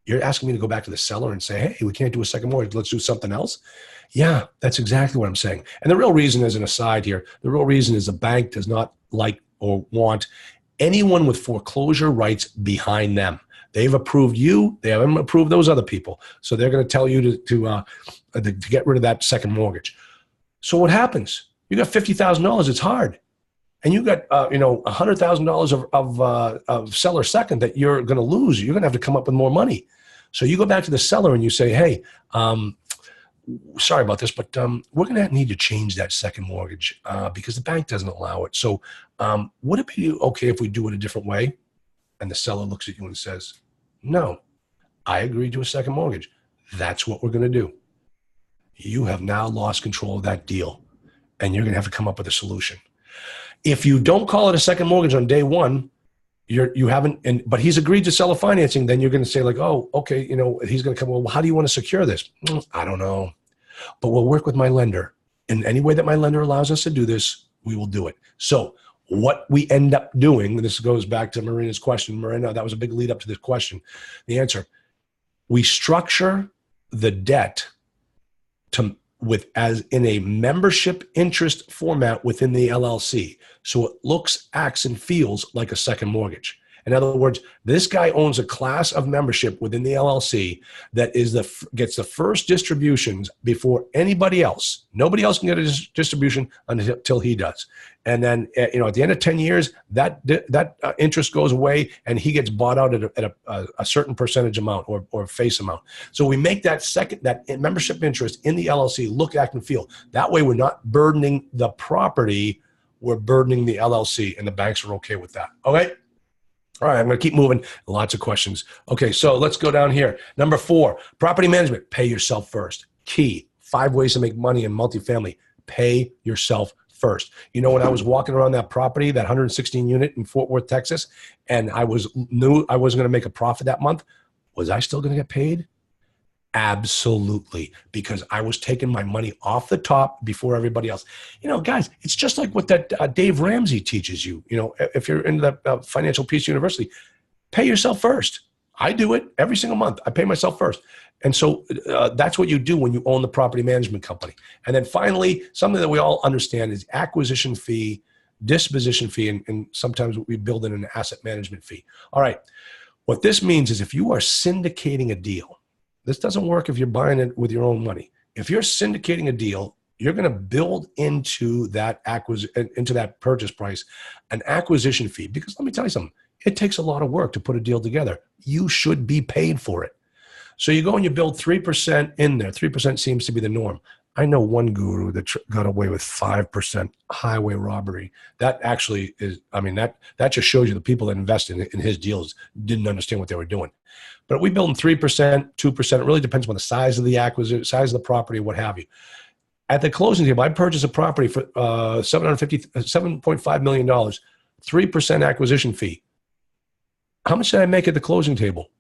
You're asking me to go back to the seller and say, hey, we can't do a second mortgage. Let's do something else. Yeah, that's exactly what I'm saying. And the real reason, as an aside here, the real reason is the bank does not like or want anyone with foreclosure rights behind them. They've approved you. They haven't approved those other people. So they're going to tell you to get rid of that second mortgage. So what happens? You got $50,000. It's hard. And you got $100,000 of seller second that you're going to lose. You're going to have to come up with more money. So you go back to the seller and you say, hey, sorry about this, but we're going to need to change that second mortgage because the bank doesn't allow it. So would it be okay if we do it a different way? And the seller looks at you and says, no, I agreed to a second mortgage. That's what we're going to do. You have now lost control of that deal, and you're going to have to come up with a solution. If you don't call it a second mortgage on day one, you haven't, but he's agreed to seller financing, then you're going to say like, oh, okay, he's going to come, well, how do you want to secure this? I don't know, but we'll work with my lender. In any way that my lender allows us to do this, we will do it. So what we end up doing, and this goes back to Marina's question. Marina, that was a big lead up to this question. The answer, we structure the debt as in a membership interest format within the LLC. So it looks, acts, and feels like a second mortgage. In other words, this guy owns a class of membership within the LLC that gets the first distributions before anybody else. Nobody else can get a distribution until he does. And then, at the end of 10 years, that interest goes away and he gets bought out at a certain percentage amount or face amount. So we make that membership interest in the LLC look, act, and feel. That way we're not burdening the property, we're burdening the LLC, and the banks are okay with that. Okay? All right, I'm going to keep moving. Lots of questions. Okay, so let's go down here. Number 4, property management. Pay yourself first. Key. 5 ways to make money in multifamily. Pay yourself first. When I was walking around that property, that 116 unit in Fort Worth, Texas, and I knew I wasn't going to make a profit that month, was I still going to get paid? Absolutely, because I was taking my money off the top before everybody else. Guys, it's just like what that Dave Ramsey teaches you. If you're in the Financial Peace University, pay yourself first. I do it every single month. I pay myself first. And so that's what you do when you own the property management company. And then finally, something that we all understand is acquisition fee, disposition fee, and sometimes we build in an asset management fee. All right. What this means is if you are syndicating a deal, this doesn't work if you're buying it with your own money. If you're syndicating a deal, you're going to build into that purchase price an acquisition fee. Because let me tell you something, it takes a lot of work to put a deal together. You should be paid for it. So you go and you build 3% in there. 3% seems to be the norm. I know one guru that got away with 5% highway robbery. That actually is, that just shows you the people that invest in his deals didn't understand what they were doing. But we build in 3%, 2%. It really depends on the size of the acquisition, size of the property, what have you. At the closing table, I purchased a property for $7.5 million, 3% acquisition fee. How much did I make at the closing table?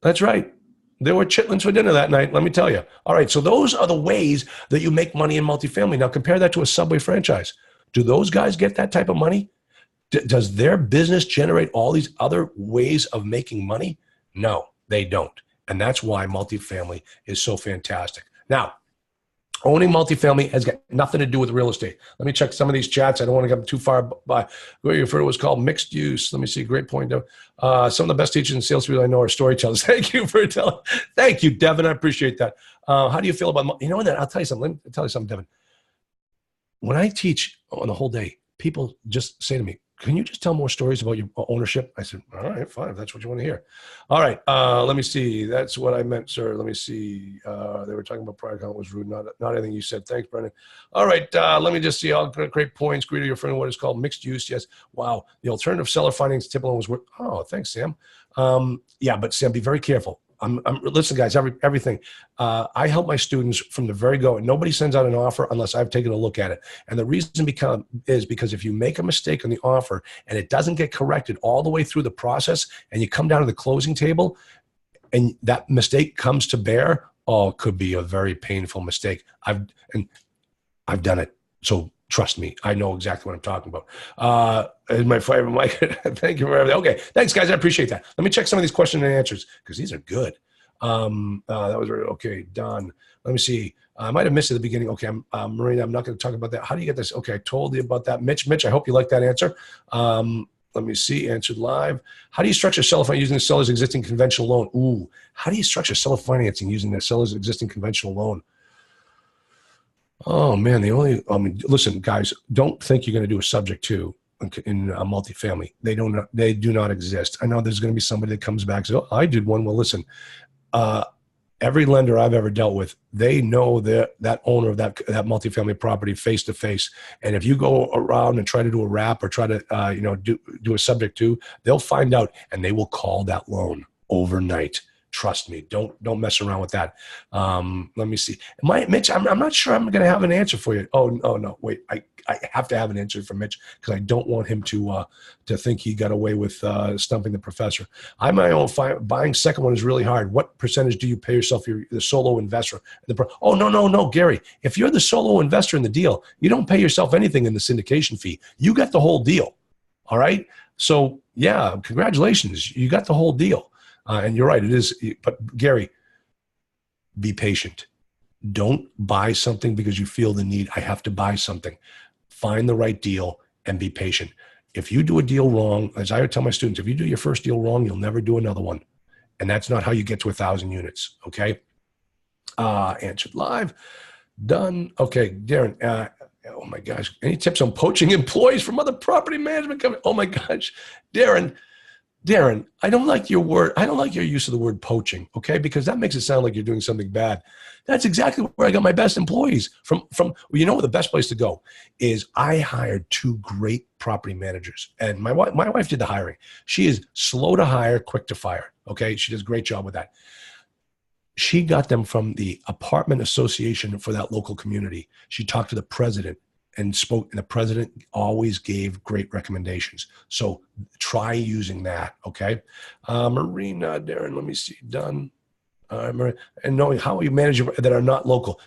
That's right. There were chitlins for dinner that night, let me tell you. All right, so those are the ways that you make money in multifamily. Now compare that to a Subway franchise. Do those guys get that type of money? Does their business generate all these other ways of making money? No, they don't. And that's why multifamily is so fantastic. Now, owning multifamily has got nothing to do with real estate. Let me check some of these chats. I don't want to get too far by what you refer to was called mixed use. Let me see. Great point. Some of the best teachers and salespeople I know are storytellers. Thank you for telling. Thank you, Devin. I appreciate that. How do you feel about, that? I'll tell you something. Let me tell you something, Devin. When I teach on the whole day, people just say to me, can you just tell more stories about your ownership? I said, all right, fine. If that's what you want to hear. All right. Let me see. That's what I meant, sir. Let me see. They were talking about prior comment was rude. Not anything you said. Thanks, Brendan. All right. Let me just see. All great points. Greet your friend what is called mixed use. Yes. Wow. The alternative seller finance typical was worth. Oh, thanks, Sam. Yeah, but Sam, be very careful. Listen, guys, everything. I help my students from the very go. And nobody sends out an offer unless I've taken a look at it. And the reason is because if you make a mistake on the offer and it doesn't get corrected all the way through the process and you come down to the closing table and that mistake comes to bear, it could be a very painful mistake. I've done it. So Trust me, I know exactly what I'm talking about. Is my favorite Mike. Thank you for everything. Okay, thanks, guys. I appreciate that. Let me check some of these questions and answers because these are good. That was okay. Done. Let me see. I might have missed it at the beginning. Okay, Marina, I'm not going to talk about that. How do you get this? Okay, I told you about that. Mitch, I hope you like that answer. Let me see. Answered live. How do you structure seller financing using the seller's existing conventional loan? Ooh, how do you structure seller financing using the seller's existing conventional loan? Oh man, listen, guys, don't think you're going to do a subject to in a multifamily. They do not exist. I know there's going to be somebody that comes back and says, oh, I did one. Well, listen, every lender I've ever dealt with, they know that owner of that multifamily property face to face. And if you go around and try to do a wrap or try to, do a subject to, they'll find out and they will call that loan overnight. Trust me, don't mess around with that. Let me see. Mitch, I'm not sure I'm going to have an answer for you. Oh no, wait, I have to have an answer for Mitch because I don't want him to think he got away with stumping the professor. I'm my own buying second one is really hard. What percentage do you pay yourself? You're the solo investor. Oh no, Gary. If you're the solo investor in the deal, you don't pay yourself anything in the syndication fee. You got the whole deal. All right. So yeah, congratulations, you got the whole deal. And you're right, it is. But Gary, be patient. Don't buy something because you feel the need. I have to buy something. Find the right deal and be patient. If you do a deal wrong, as I would tell my students, if you do your first deal wrong, you'll never do another one. And that's not how you get to 1,000 units. Okay. Answered live. Done. Okay, Darren. Oh my gosh. Any tips on poaching employees from other property management companies? Oh my gosh, Darren, I don't like your word. I don't like your use of the word poaching, okay? Because that makes it sound like you're doing something bad. That's exactly where I got my best employees from. The best place to go is I hired 2 great property managers, and my wife did the hiring. She is slow to hire, quick to fire, okay? She does a great job with that. She got them from the apartment association for that local community. She talked to the president and spoke, and the president always gave great recommendations. So try using that, okay? Marina, Darren, let me see, done. And knowing how you manage that are not local.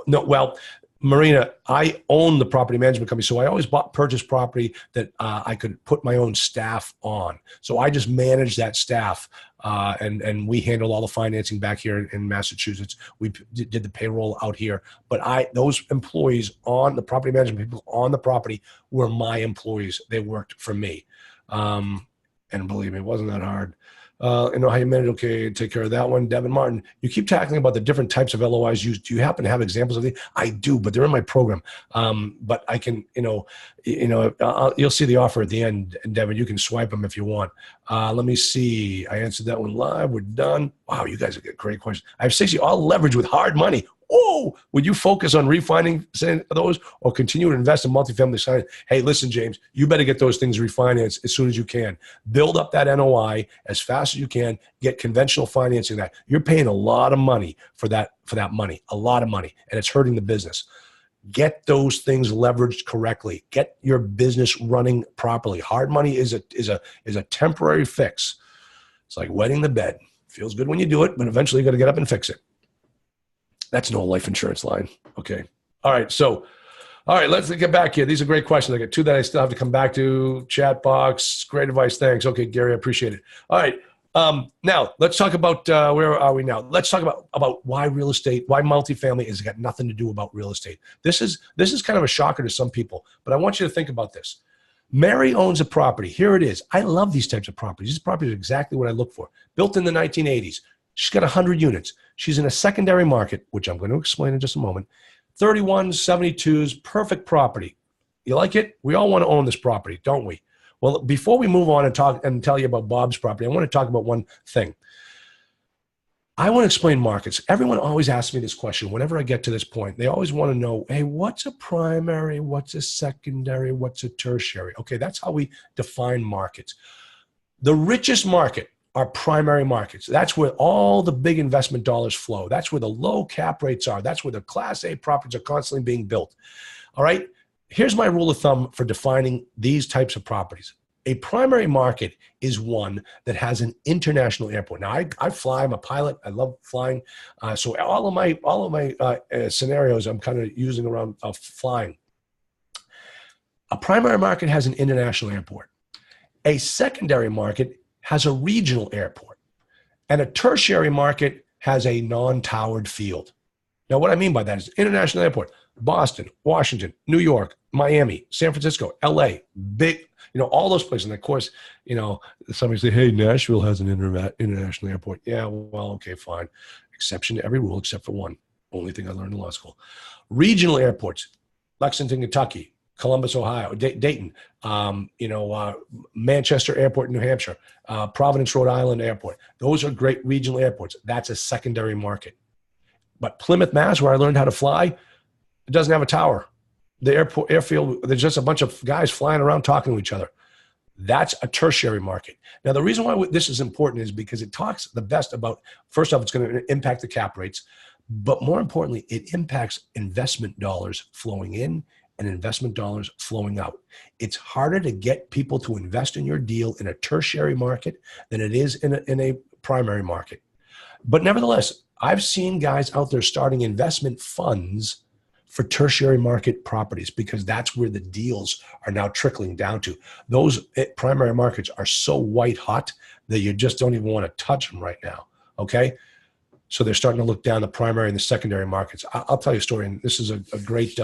Well, Marina, I own the property management company, so I always purchased property that I could put my own staff on. So I just managed that staff, and we handled all the financing back here in Massachusetts. We did the payroll out here, but those employees on the property management people on the property were my employees. They worked for me, and believe me, it wasn't that hard. I know how you manage. Okay, take care of that one. Devin Martin, you keep talking about the different types of LOIs used. Do you happen to have examples of these? I do, but they're in my program. But I can, you'll see the offer at the end, and Devin, you can swipe them if you want. Let me see. I answered that one live. We're done. Wow, you guys have got great questions. I have 60. All leverage with hard money. Oh, would you focus on refinancing those or continue to invest in multifamily sign? Hey, listen, James, you better get those things refinanced as soon as you can. Build up that NOI as fast as you can. Get conventional financing. That you're paying a lot of money for that money, a lot of money, and it's hurting the business. Get those things leveraged correctly. Get your business running properly. Hard money is a temporary fix. It's like wetting the bed. Feels good when you do it, but eventually you got to get up and fix it. That's no life insurance line. Okay. All right. So, let's get back here. These are great questions. I got 2 that I still have to come back to. Chat box. Great advice. Thanks. Okay, Gary, I appreciate it. All right. Now let's talk about where are we now? Let's talk about why real estate, why multifamily has got nothing to do about real estate. This is kind of a shocker to some people, but I want you to think about this. Mary owns a property. Here it is. I love these types of properties. This property is exactly what I look for. Built in the 1980s. She's got 100 units. She's in a secondary market, which I'm going to explain in just a moment. 31s, 72s, perfect property. You like it? We all want to own this property, don't we? Well, before we move on and talk and tell you about Bob's property, I want to talk about one thing. I want to explain markets. Everyone always asks me this question whenever I get to this point. They always want to know, hey, what's a primary? What's a secondary? What's a tertiary? Okay, that's how we define markets. The richest market are primary markets. That's where all the big investment dollars flow. That's where the low cap rates are. That's where the Class A properties are constantly being built. All right. Here's my rule of thumb for defining these types of properties. A primary market is one that has an international airport. Now, I fly. I'm a pilot. I love flying. So all of my scenarios, I'm kind of using around flying. A primary market has an international airport. A secondary market has a regional airport. And a tertiary market has a non-towered field. Now, what I mean by that is international airport, Boston, Washington, New York, Miami, San Francisco, LA, big, all those places. And of course, somebody say, hey, Nashville has an international airport. Yeah, well, okay, fine. Exception to every rule except for one. Only thing I learned in law school. Regional airports, Lexington, Kentucky, Columbus, Ohio, Dayton, Manchester Airport in New Hampshire, Providence, Rhode Island Airport. Those are great regional airports. That's a secondary market. But Plymouth, Mass, where I learned how to fly, it doesn't have a tower. The airfield, there's just a bunch of guys flying around talking to each other. That's a tertiary market. Now, the reason why this is important is because it talks the best about, first off, it's going to impact the cap rates, but more importantly, it impacts investment dollars flowing in and investment dollars flowing out. It's harder to get people to invest in your deal in a tertiary market than it is in a primary market. But nevertheless, I've seen guys out there starting investment funds for tertiary market properties because that's where the deals are now trickling down to. Those primary markets are so white hot that you just don't even want to touch them right now, okay? So they're starting to look down the primary and the secondary markets. I'll tell you a story, and this is a great,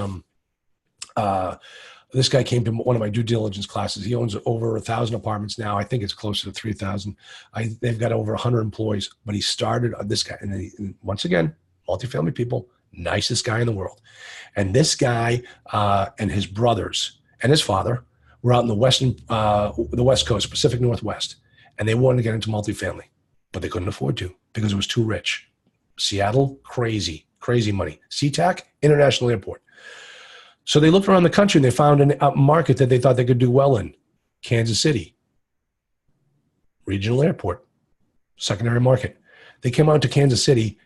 this guy came to one of my due diligence classes. He owns over 1,000 apartments now. I think it's closer to 3,000. They've got over 100 employees, but he started this guy. And once again, multifamily people, nicest guy in the world. And this guy and his brothers and his father were out in the West Coast, Pacific Northwest, and they wanted to get into multifamily, but they couldn't afford to because it was too rich. Seattle, crazy money. SeaTac, international airport. So they looked around the country and they found a market that they thought they could do well in. Kansas City, regional airport, secondary market. They came out to Kansas City,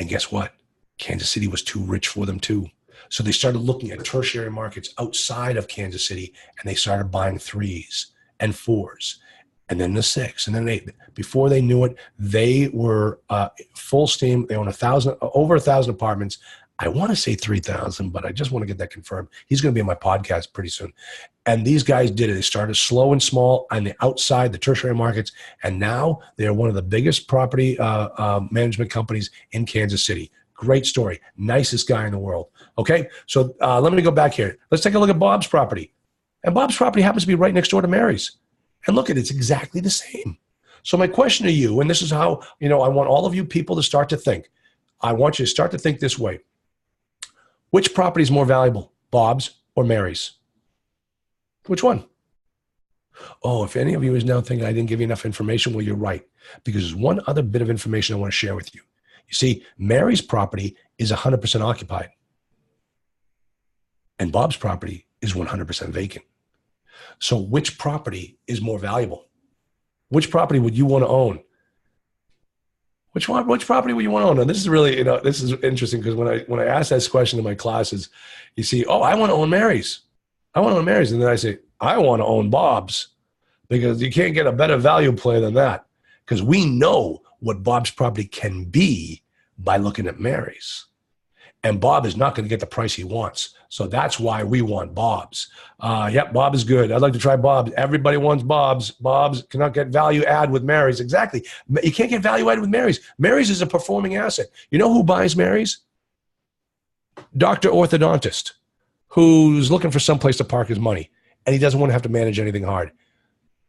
and guess what? Kansas City was too rich for them too. So they started looking at tertiary markets outside of Kansas City, and they started buying 3s and 4s, and then the 6, and then 8. Before they knew it, they were full steam. They own over 1,000 apartments. I want to say 3,000, but I just want to get that confirmed. He's going to be on my podcast pretty soon. And these guys did it. They started slow and small on the outside, the tertiary markets, and now they're one of the biggest property management companies in Kansas City. Great story. Nicest guy in the world. Okay, so let me go back here. Let's take a look at Bob's property. And Bob's property happens to be right next door to Mary's. And look, it's exactly the same. So my question to you, and this is how, I want all of you people to start to think. I want you to start to think this way. Which property is more valuable, Bob's or Mary's? Which one? Oh, if any of you is now thinking I didn't give you enough information, well, you're right. Because there's one other bit of information I want to share with you. You see, Mary's property is 100% occupied. And Bob's property is 100% vacant. So which property is more valuable? Which property would you want to own? Which property would you want to own? And this is really, this is interesting because when I ask this question in my classes, you see, oh, I want to own Mary's. I want to own Mary's. And then I say, I want to own Bob's, because you can't get a better value play than that. Because we know what Bob's property can be by looking at Mary's. And Bob is not going to get the price he wants. So that's why we want Bob's. Yep, Bob is good. I'd like to try Bob's. Everybody wants Bob's. Bob's cannot get value add with Mary's. Exactly. You can't get value add with Mary's. Mary's is a performing asset. You know who buys Mary's? Dr. Orthodontist, who's looking for someplace to park his money, and he doesn't want to have to manage anything hard.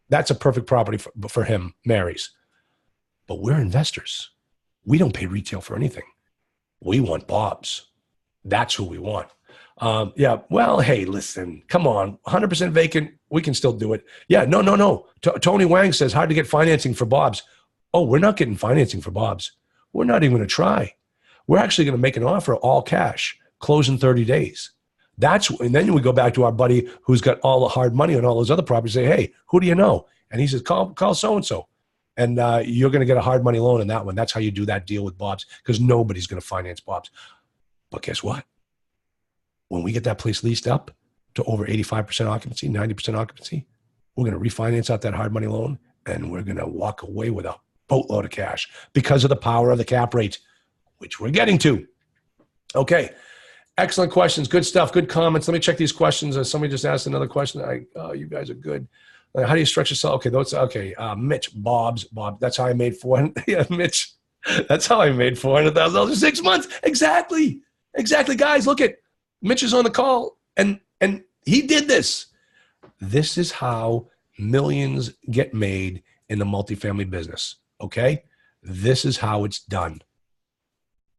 That's a perfect property for him, Mary's. But we're investors. We don't pay retail for anything. We want Bob's. That's who we want. Yeah, well, hey, listen, come on. 100% vacant, we can still do it. Yeah, no. Tony Wang says hard to get financing for Bob's. Oh, we're not getting financing for Bob's. We're not even going to try. We're actually going to make an offer all cash, close in 30 days. And then we go back to our buddy who's got all the hard money on all those other properties, say, hey, who do you know? And he says, call so-and-so. And you're going to get a hard money loan in that one. That's how you do that deal with Bob's, because nobody's going to finance Bob's. But guess what? When we get that place leased up to over 85% occupancy, 90% occupancy, we're going to refinance out that hard money loan, and we're going to walk away with a boatload of cash because of the power of the cap rate, which we're getting to. Okay. Excellent questions. Good stuff. Good comments. Let me check these questions. Somebody just asked another question. You guys are good. How do you stretch yourself? Okay, those. Okay, Mitch, Bob. That's how I made 400. Yeah, Mitch. That's how I made $400,000 in 6 months. Exactly. Guys, look at Mitch is on the call, and he did this. This is how millions get made in the multifamily business. Okay, this is how it's done.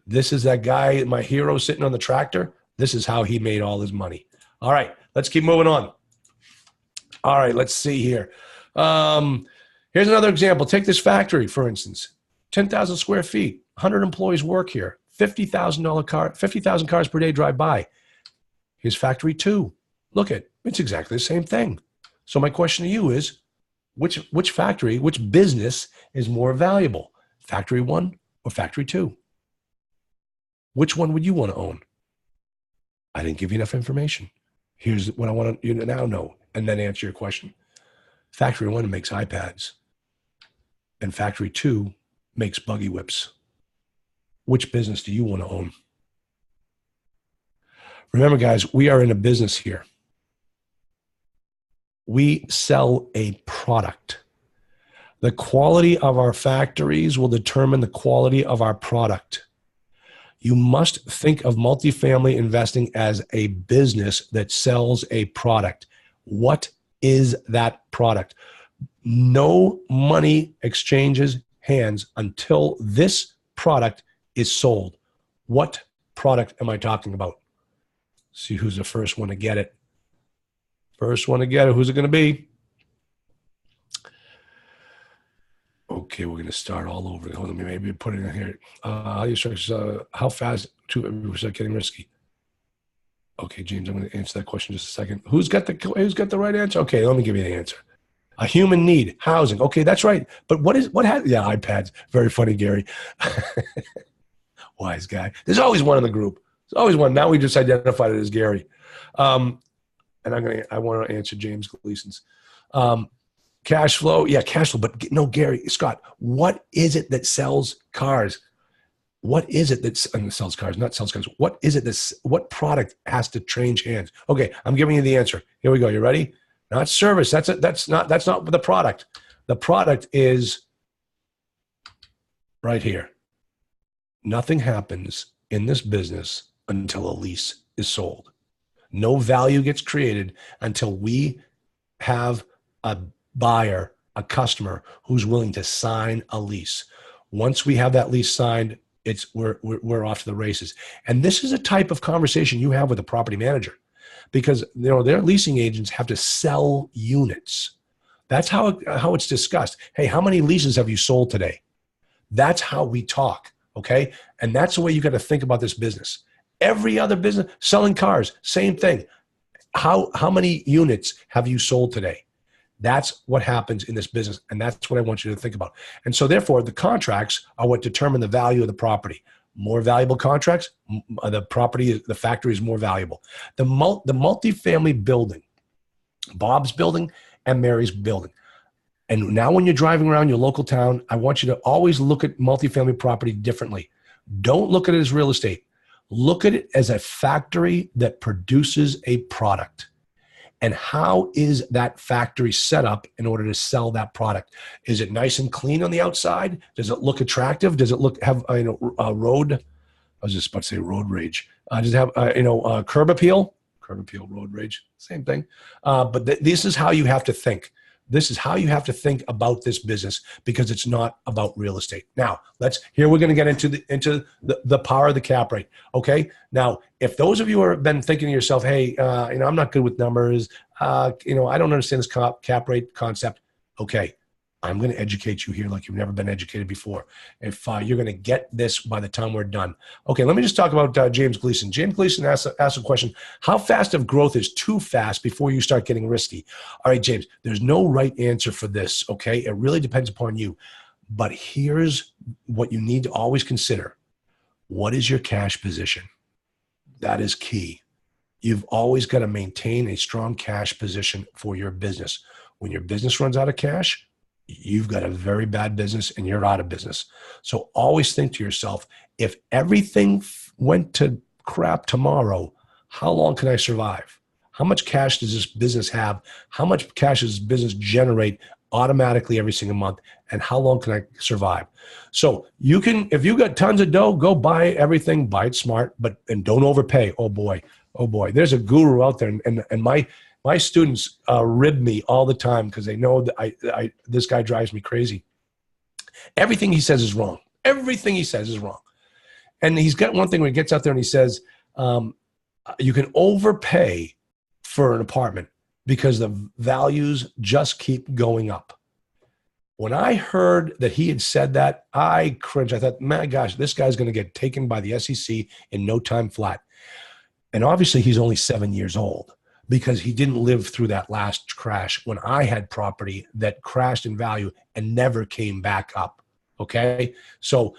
This is that guy, my hero, sitting on the tractor. This is how he made all his money. All right, let's keep moving on. All right, let's see here. Here's another example. Take this factory, for instance. 10,000 square feet, 100 employees work here, $50,000 cars per day drive by. Here's factory 2. Look at, it's exactly the same thing. So my question to you is, which factory, which business is more valuable? Factory 1 or factory 2? Which one would you want to own? I didn't give you enough information. Here's what I want you to now know, and then answer your question. Factory 1 makes iPads, and factory 2 makes buggy whips. Which business do you want to own? Remember, guys, we are in a business here. We sell a product. The quality of our factories will determine the quality of our product. You must think of multifamily investing as a business that sells a product. What is that product? No money exchanges hands until this product is sold. What product am I talking about? See who's the first one to get it. First one to get it. Who's it going to be? Okay, we're going to start all over. Hold on, maybe put it in here. How fast to start getting risky? Okay, James, I'm going to answer that question in just a second. Who's got the right answer? Okay, let me give you the answer. A human need, housing. Okay, that's right. But iPads. Very funny, Gary. Wise guy. There's always one in the group. There's always one. Now we just identified it as Gary. And I want to answer James Gleason's. Cash flow. Yeah, cash flow. But no, Gary, Scott, what is it that sells cars? What is it that sells cars? Not sells cars. What is it what product has to change hands? Okay, I'm giving you the answer. Here we go. You ready? Not service. That's not the product. The product is right here. Nothing happens in this business until a lease is sold. No value gets created until we have a buyer, a customer who's willing to sign a lease. Once we have that lease signed, we're off to the races. And this is a type of conversation you have with a property manager, because their leasing agents have to sell units. That's how it's discussed. Hey, how many leases have you sold today? That's how we talk, okay? And that's the way you got to think about this business. Every other business, selling cars, same thing. How many units have you sold today? That's what happens in this business, and that's what I want you to think about. And so therefore, the contracts are what determine the value of the property. More valuable contracts, the factory is more valuable. The multifamily building, Bob's building and Mary's building. And now when you're driving around your local town, I want you to always look at multifamily property differently. Don't look at it as real estate. Look at it as a factory that produces a product. And how is that factory set up in order to sell that product? Is it nice and clean on the outside? Does it look attractive? Does it have road? I was just about to say road rage. Does it have curb appeal? Curb appeal, road rage, same thing. But this is how you have to think. This is how you have to think about this business, because it's not about real estate. Now, we're going to get into the power of the cap rate. Okay. Now, if those of you have been thinking to yourself, hey, I'm not good with numbers. I don't understand this cap rate concept. Okay. I'm going to educate you here like you've never been educated before. If you're going to get this by the time we're done. Okay, let me just talk about James Gleason. James Gleason asked a question. How fast of growth is too fast before you start getting risky? All right, James, there's no right answer for this, okay? It really depends upon you. But here's what you need to always consider. What is your cash position? That is key. You've always got to maintain a strong cash position for your business. When your business runs out of cash, you've got a very bad business and you're out of business. So always think to yourself, if everything went to crap tomorrow, how long can I survive? How much cash does this business have? How much cash does this business generate automatically every single month? And how long can I survive? So you can, if you got tons of dough, go buy everything, buy it smart, and don't overpay. Oh boy. There's a guru out there, and my students rib me all the time because they know that this guy drives me crazy. Everything he says is wrong. Everything he says is wrong. And he's got one thing where he gets out there and he says, you can overpay for an apartment because the values just keep going up. When I heard that he had said that, I cringed. I thought, my gosh, this guy's going to get taken by the SEC in no time flat. And obviously he's only 7 years old because he didn't live through that last crash when I had property that crashed in value and never came back up. Okay. So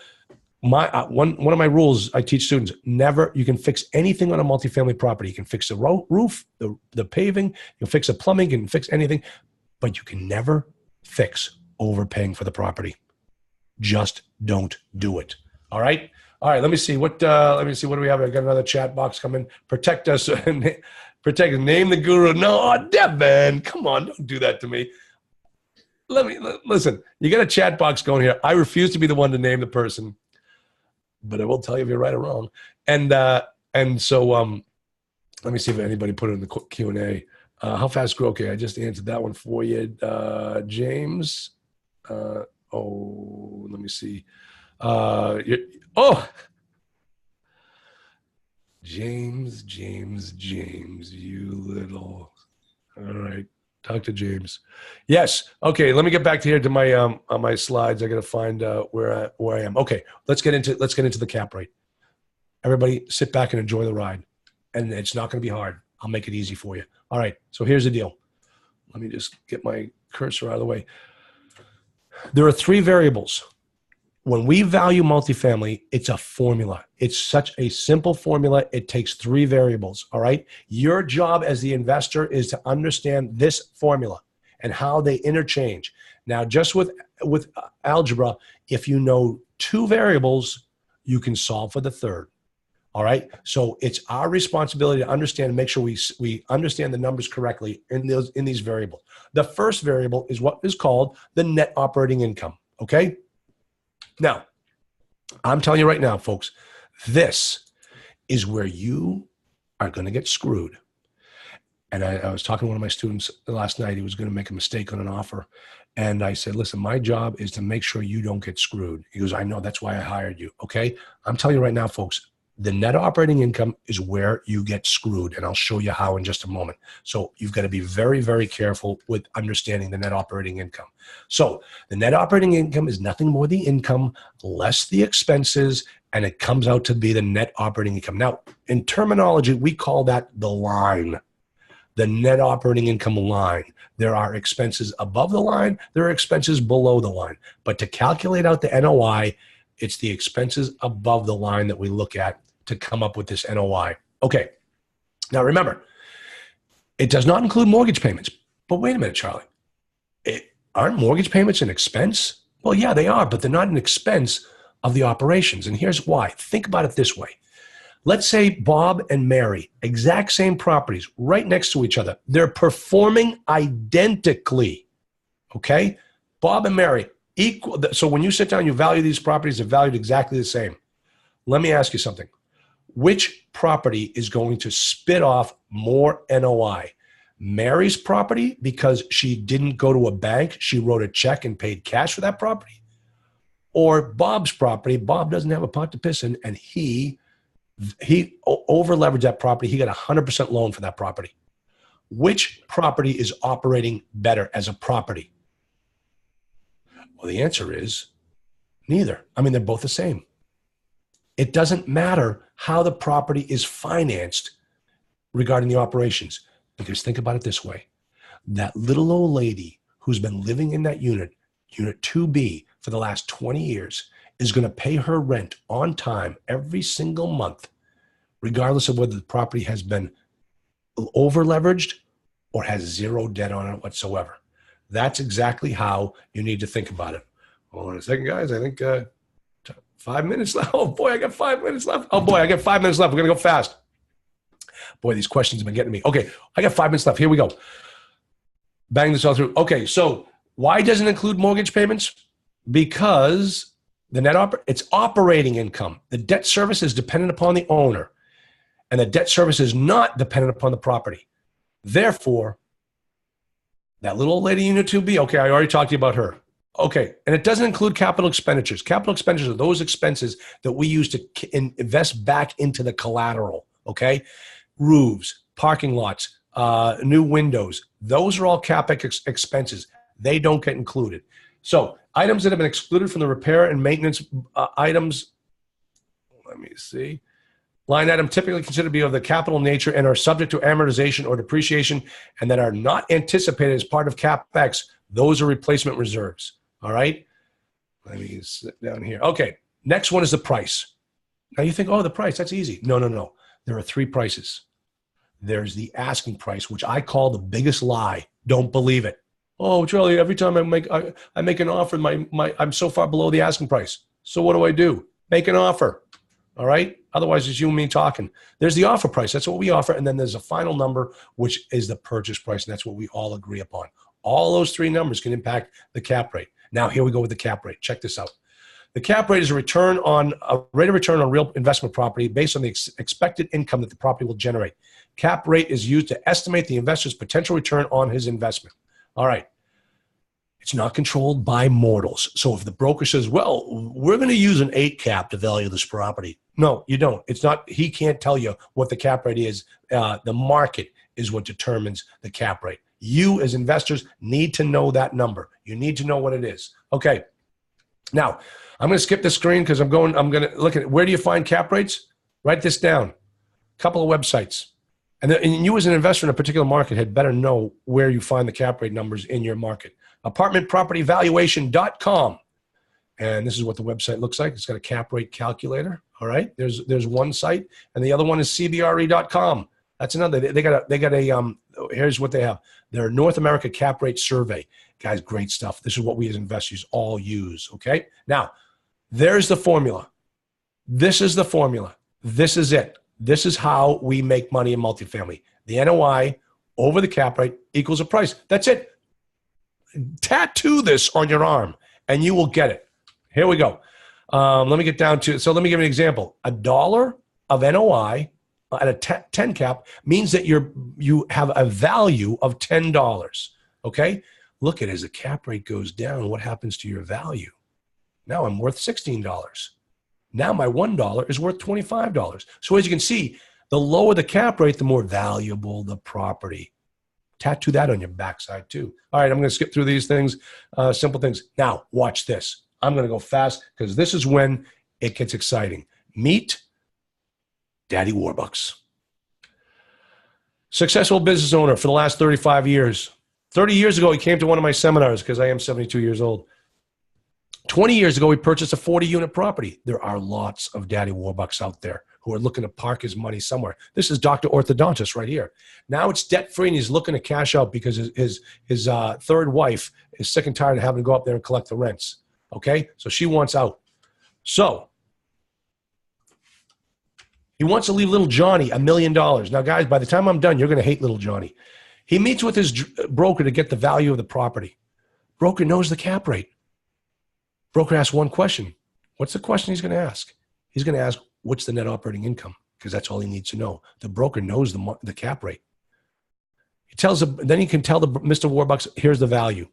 my one of my rules I teach students: never, you can fix anything on a multifamily property. You can fix the roof, the paving, you can fix the plumbing, you can fix anything, but you can never fix overpaying for the property. Just don't do it. All right. All right. Let me see what do we have? I got another chat box coming. Protect us. Name the guru. No, Devin, come on, don't do that to me. Listen, you got a chat box going here. I refuse to be the one to name the person, but I will tell you if you're right or wrong. And so let me see if anybody put it in the Q&A. How fast grow? Okay, I just answered that one for you, James. Let me see. James, you little. All right. Talk to James. Yes. Okay. Let me get back to here to my on my slides. I got to find where I am. Okay. Let's get into the cap rate. Everybody, sit back and enjoy the ride, and it's not going to be hard. I'll make it easy for you. All right. So here's the deal. Let me just get my cursor out of the way. There are 3 variables. When we value multifamily, it's a formula. It's such a simple formula. It takes 3 variables, all right? Your job as the investor is to understand this formula and how they interchange. Now, just with algebra, if you know 2 variables, you can solve for the 3rd, all right? So it's our responsibility to understand and make sure we understand the numbers correctly in these variables. The first variable is what is called the net operating income, okay? Now, I'm telling you right now, folks, this is where you are going to get screwed. And I was talking to one of my students last night. He was going to make a mistake on an offer. And I said, listen, my job is to make sure you don't get screwed. He goes, I know, that's why I hired you. Okay. I'm telling you right now, folks, the net operating income is where you get screwed. And I'll show you how in just a moment. So you've got to be very, very careful with understanding the net operating income. So the net operating income is nothing more the income less the expenses, and it comes out to be the net operating income. Now, in terminology, we call that the line, the net operating income line. There are expenses above the line. There are expenses below the line. But to calculate out the NOI, it's the expenses above the line that we look at to come up with this NOI. Okay. Now remember, it does not include mortgage payments. But wait a minute, Charlie. Aren't mortgage payments an expense? Well, yeah, they are, but they're not an expense of the operations. And here's why. Think about it this way. Let's say Bob and Mary, exact same properties, right next to each other. They're performing identically. Okay? Bob and Mary, equal. So when you sit down, you value these properties, they're valued exactly the same. Let me ask you something. Which property is going to spit off more NOI? Mary's property, because she didn't go to a bank, she wrote a check and paid cash for that property? Or Bob's property, Bob doesn't have a pot to piss in, and he over leveraged that property. He got 100% loan for that property. Which property is operating better as a property? Well, the answer is neither. I mean, they're both the same. It doesn't matter how the property is financed regarding the operations. Because think about it this way. That little old lady who's been living in that unit 2B, for the last 20 years, is going to pay her rent on time every single month, regardless of whether the property has been over leveraged or has 0 debt on it whatsoever. That's exactly how you need to think about it. Hold on a second, guys. I think 5 minutes left. Oh boy, I got 5 minutes left. Oh boy, I got 5 minutes left. We're going to go fast. Boy, these questions have been getting me. Okay, I got 5 minutes left. Here we go. Bang this all through. Okay, so why doesn't it include mortgage payments? Because it's operating income. The debt service is dependent upon the owner, and the debt service is not dependent upon the property. Therefore, that little old lady unit 2B, okay, I already talked to you about her. Okay, and it doesn't include capital expenditures. Capital expenditures are those expenses that we use to invest back into the collateral, okay? Roofs, parking lots, new windows. Those are all CapEx expenses. They don't get included. So items that have been excluded from the repair and maintenance items, let me see. Line item typically considered to be of the capital nature and are subject to amortization or depreciation and that are not anticipated as part of CapEx. Those are replacement reserves. All right. Let me sit down here. Okay. Next one is the price. Now you think, oh, the price, that's easy. No, no, no. There are three prices. There's the asking price, which I call the biggest lie. Don't believe it. Oh, Charlie, every time I make an offer, I'm so far below the asking price. So what do? Make an offer. All right. Otherwise, it's you and me talking. There's the offer price. That's what we offer. And then there's a final number, which is the purchase price. And that's what we all agree upon. All those three numbers can impact the cap rate. Now, here we go with the cap rate. Check this out. The cap rate is a rate of return on real investment property based on the expected income that the property will generate. Cap rate is used to estimate the investor's potential return on his investment. All right. It's not controlled by mortals. So if the broker says, well, we're going to use an 8 cap to value this property. No, you don't. It's not. He can't tell you what the cap rate is. The market is what determines the cap rate. You as investors need to know that number. You need to know what it is. Okay. Now, I'm going to skip the screen because I'm going to look at where do you find cap rates? Write this down. A couple of websites. And you as an investor in a particular market had better know where you find the cap rate numbers in your market. Apartmentpropertyvaluation.com. And this is what the website looks like. It's got a cap rate calculator. All right. There's one site, and the other one is cbre.com. That's another. They got a here's what they have. Their North America cap rate survey. Guys, great stuff. This is what we as investors all use. Okay. Now, there's the formula. This is the formula. This is it. This is how we make money in multifamily. The NOI over the cap rate equals a price. That's it. Tattoo this on your arm and you will get it. Here we go. Let me get down to, so let me give you an example. $1 of NOI at a 10 cap means that you have a value of $10. Okay. Look at as the cap rate goes down, what happens to your value? Now I'm worth $16. Now my $1 is worth $25. So as you can see, the lower the cap rate, the more valuable the property. Tattoo that on your backside too. All right, I'm going to skip through these things, simple things. Now, watch this. I'm going to go fast because this is when it gets exciting. Meet Daddy Warbucks. Successful business owner for the last 35 years. 30 years ago, he came to one of my seminars because I am 72 years old. 20 years ago, he purchased a 40-unit property. There are lots of Daddy Warbucks out there who are looking to park his money somewhere. This is Dr. Orthodontist right here. Now it's debt-free, and he's looking to cash out because his third wife is sick and tired of having to go up there and collect the rents. Okay? So she wants out. So he wants to leave little Johnny $1 million. Now, guys, by the time I'm done, you're going to hate little Johnny. He meets with his broker to get the value of the property. Broker knows the cap rate. Broker asks one question. What's the question he's going to ask? He's going to ask, what's the net operating income? Because that's all he needs to know. The broker knows the cap rate. Then he can tell Mr. Warbucks, here's the value.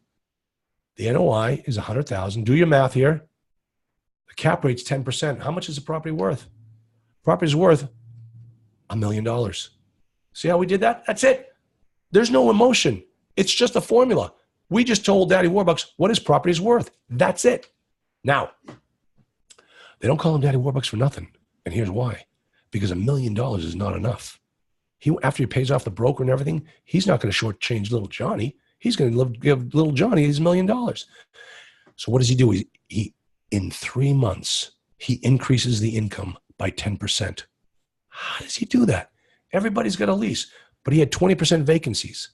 The NOI is $100,000. Do your math here. The cap rate's 10%. How much is the property worth? Property's worth $1 million. See how we did that? That's it. There's no emotion. It's just a formula. We just told Daddy Warbucks what his property's worth. That's it. Now, they don't call him Daddy Warbucks for nothing. And here's why. Because $1 million is not enough. After he pays off the broker and everything, he's not going to shortchange little Johnny. He's going to give little Johnny his $1 million. So what does he do? In 3 months, he increases the income by 10%. How does he do that? Everybody's got a lease, but he had 20% vacancies.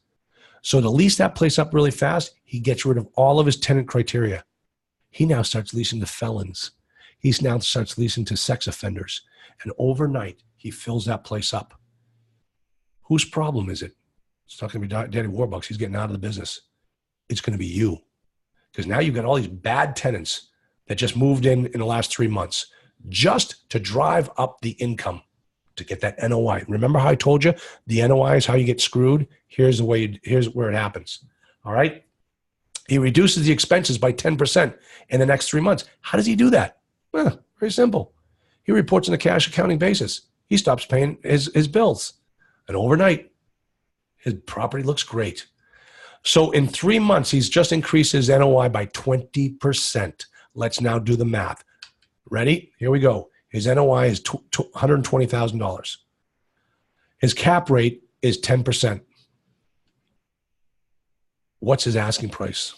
So to lease that place up really fast, he gets rid of all of his tenant criteria. He now starts leasing to felons. He now starts leasing to sex offenders. And overnight, he fills that place up. Whose problem is it? It's not going to be Daddy Warbucks. He's getting out of the business. It's going to be you. Because now you've got all these bad tenants that just moved in the last 3 months just to drive up the income to get that NOI. Remember how I told you the NOI is how you get screwed? Here's where it happens. All right. He reduces the expenses by 10% in the next 3 months. How does he do that? Very simple. He reports on a cash accounting basis. He stops paying his bills. And overnight, his property looks great. So in 3 months, he's just increased his NOI by 20%. Let's now do the math. Ready? Here we go. His NOI is $120,000. His cap rate is 10%. What's his asking price?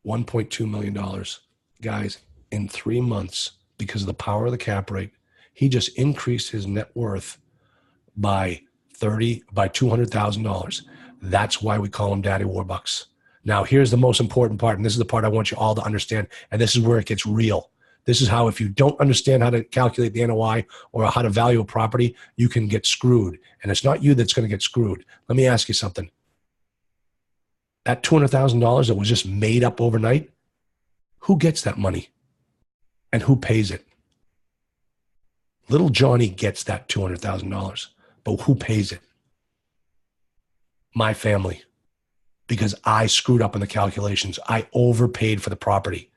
$1.2 million. Guys, in 3 months, because of the power of the cap rate, he just increased his net worth by $200,000. That's why we call him Daddy Warbucks. Now, here's the most important part, and this is the part I want you all to understand, and this is where it gets real. This is how, if you don't understand how to calculate the NOI or how to value a property, you can get screwed. And it's not you that's going to get screwed. Let me ask you something. That $200,000 that was just made up overnight, who gets that money? And who pays it? Little Johnny gets that $200,000, but who pays it? My family. Because I screwed up in the calculations. I overpaid for the property.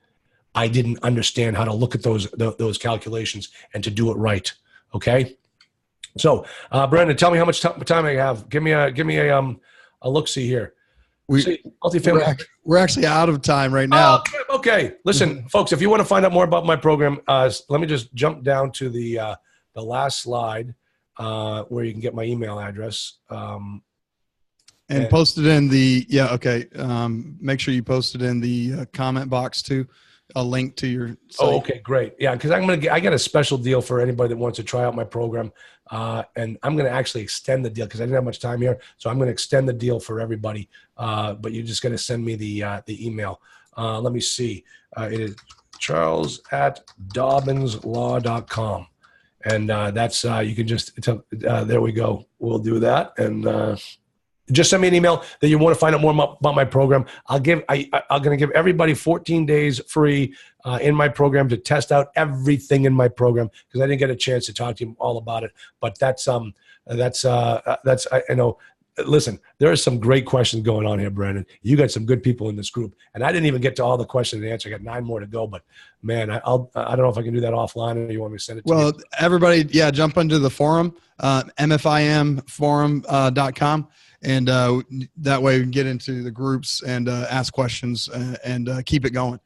I didn't understand how to look at those calculations and to do it right. Okay. So, Brandon, tell me how much time I have. Give me a look-see here. We're actually out of time right now. Oh, okay. Listen, folks, if you want to find out more about my program, let me just jump down to the last slide where you can get my email address. And post it in the, make sure you post it in the comment box too, a link to your site. Oh, okay, great. Yeah, because I got a special deal for anybody that wants to try out my program. And I'm going to actually extend the deal because I didn't have much time here. So I'm going to extend the deal for everybody. But you're just going to send me the email. Let me see. It is charles@dobbenslaw.com. And that's, you can just, there we go. We'll do that. And, just send me an email that you want to find out more about my program. I'm going to give everybody 14 days free in my program to test out everything in my program because I didn't get a chance to talk to you all about it. But that's I know. Listen, there are some great questions going on here, Brandon. You got some good people in this group, and I didn't even get to all the questions and answer. I got 9 more to go, but man, I don't know if I can do that offline, or you want me to send it to you? Well, everybody, jump into the forum, mfimforum.com. And that way we can get into the groups and ask questions and keep it going.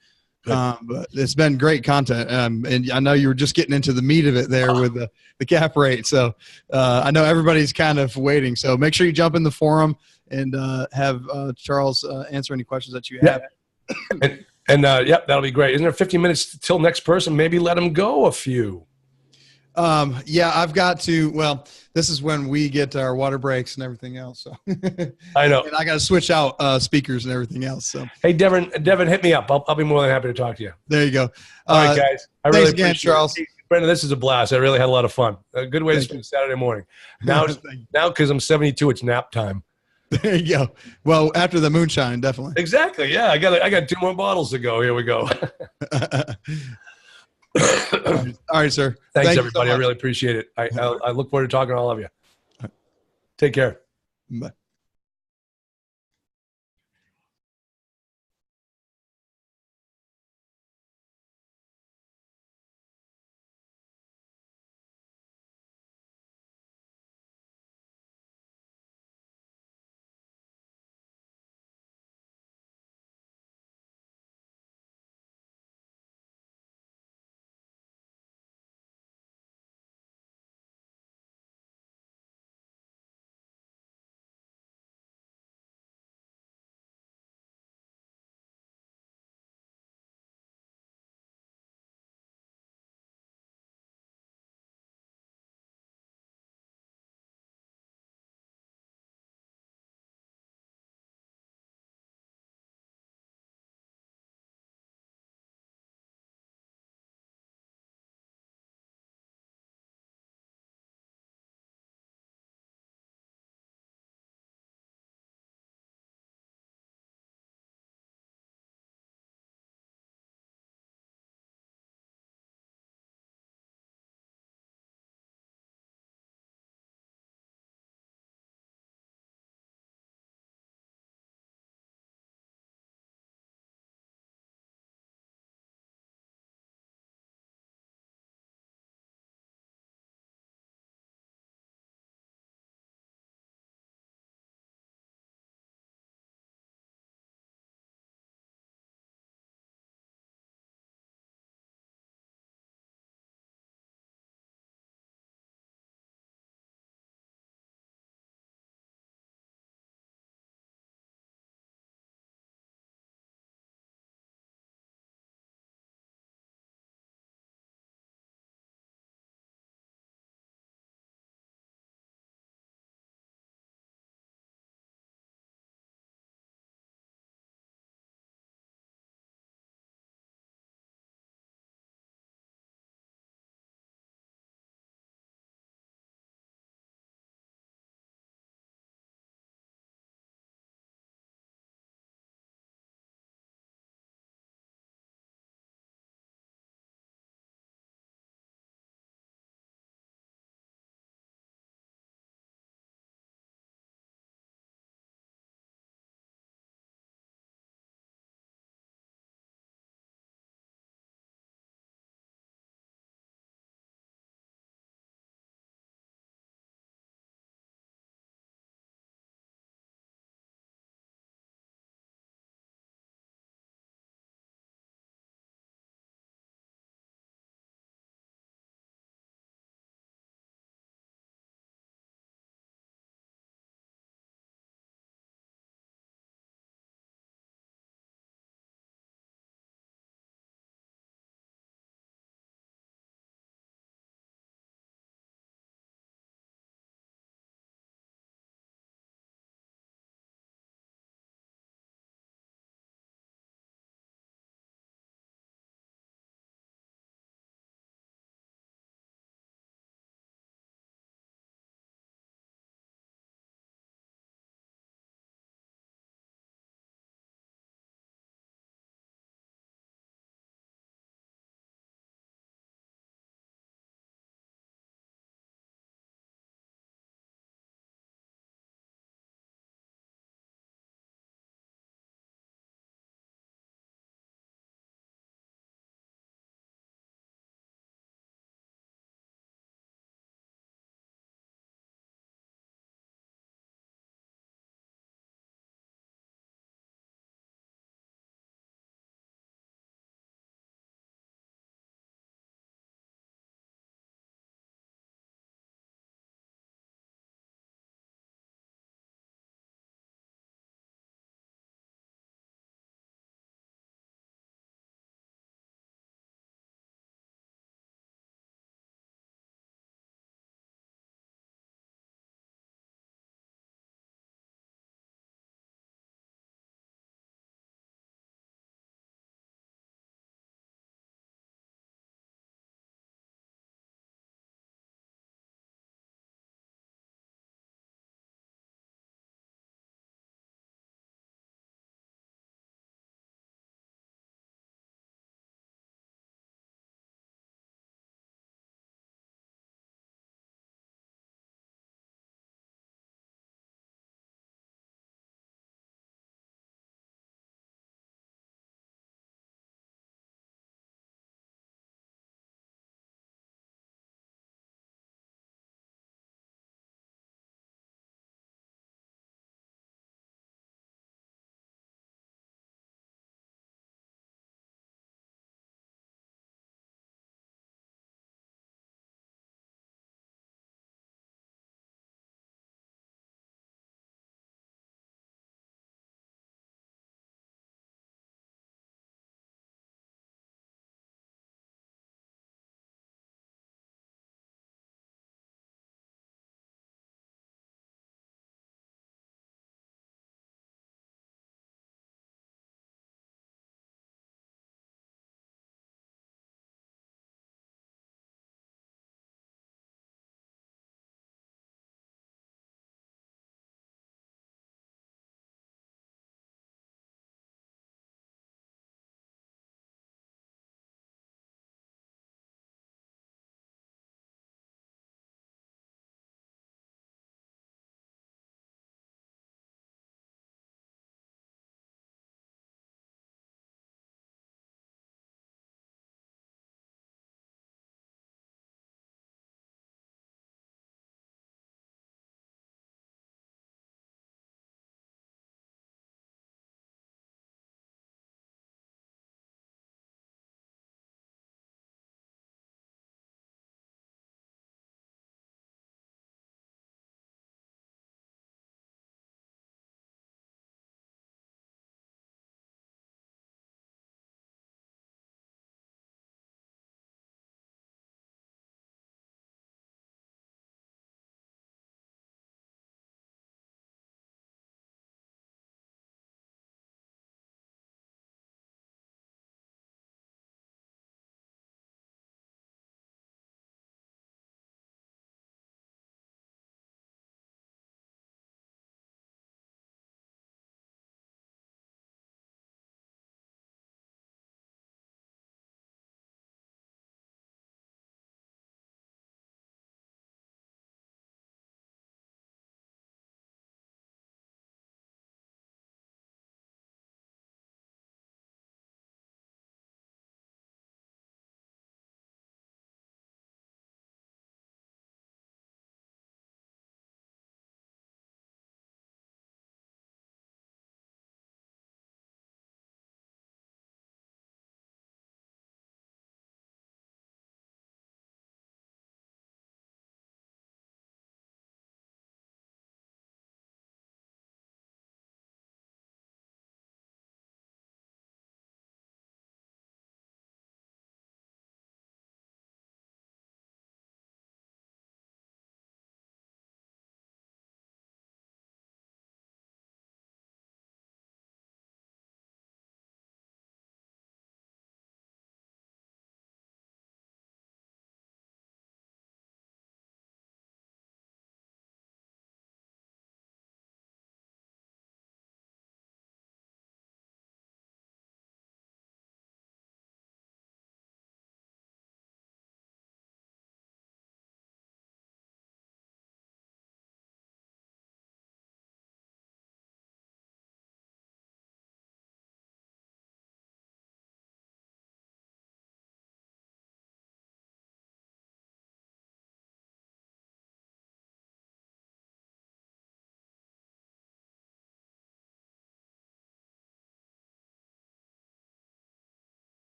But it's been great content. And I know you were just getting into the meat of it there with the cap rate. So I know everybody's kind of waiting. So make sure you jump in the forum and have Charles answer any questions that you have. Yep, that'll be great. Isn't there 15 minutes till next person? Maybe let them go a few. I've got to, this is when we get our water breaks and everything else. So I know. And I got to switch out speakers and everything else. So hey, Devin, hit me up. I'll be more than happy to talk to you. There you go. All right, guys. I thanks really again, Charles. Brandon, this is a blast. I really had a lot of fun. A good way to spend Saturday morning. Now, because I'm 72, it's nap time. There you go. Well, after the moonshine, definitely. Exactly. Yeah, I got 2 more bottles to go. Here we go. All right, sir. Thanks everybody. I really appreciate it. I look forward to talking to all of you. Take care. Bye.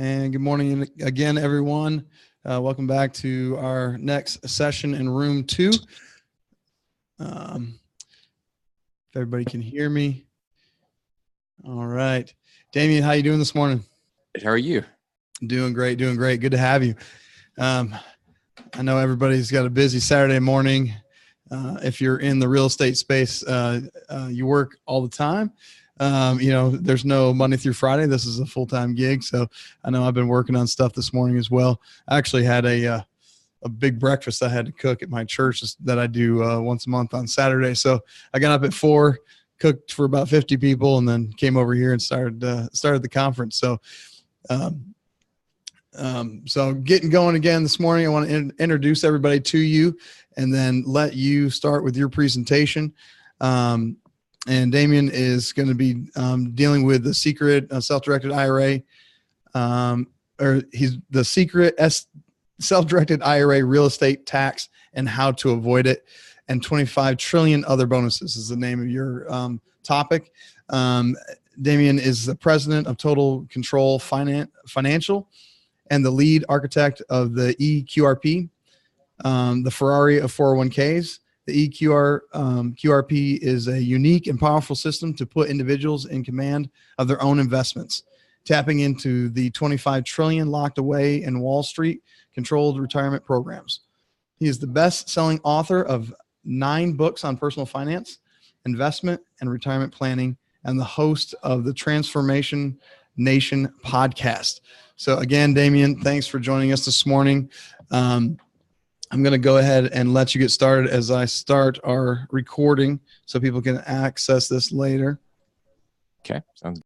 And good morning again, everyone. Welcome back to our next session in room 2. If everybody can hear me. All right. Damien, how you doing this morning? How are you? Doing great. Good to have you. I know everybody's got a busy Saturday morning. If you're in the real estate space, you work all the time. There's no Monday through Friday. This is a full-time gig. So I know I've been working on stuff this morning as well. I actually had a big breakfast I had to cook at my church that I do once a month on Saturday. So I got up at 4, cooked for about 50 people, and then came over here and started the conference. So getting going again this morning, I want to introduce everybody to you and then let you start with your presentation. And Damien is going to be dealing with the secret self-directed IRA, or he's the secret self-directed IRA real estate tax and how to avoid it, and 25 trillion other bonuses is the name of your topic. Damien is the president of Total Control Financial and the lead architect of the EQRP, the Ferrari of 401ks. The QRP is a unique and powerful system to put individuals in command of their own investments, tapping into the 25 trillion locked away in Wall Street controlled retirement programs. He is the best-selling author of 9 books on personal finance, investment, and retirement planning, and the host of the Transformation Nation podcast. So again, Damien, thanks for joining us this morning. I'm going to go ahead and let you get started as I start our recording so people can access this later. Okay, sounds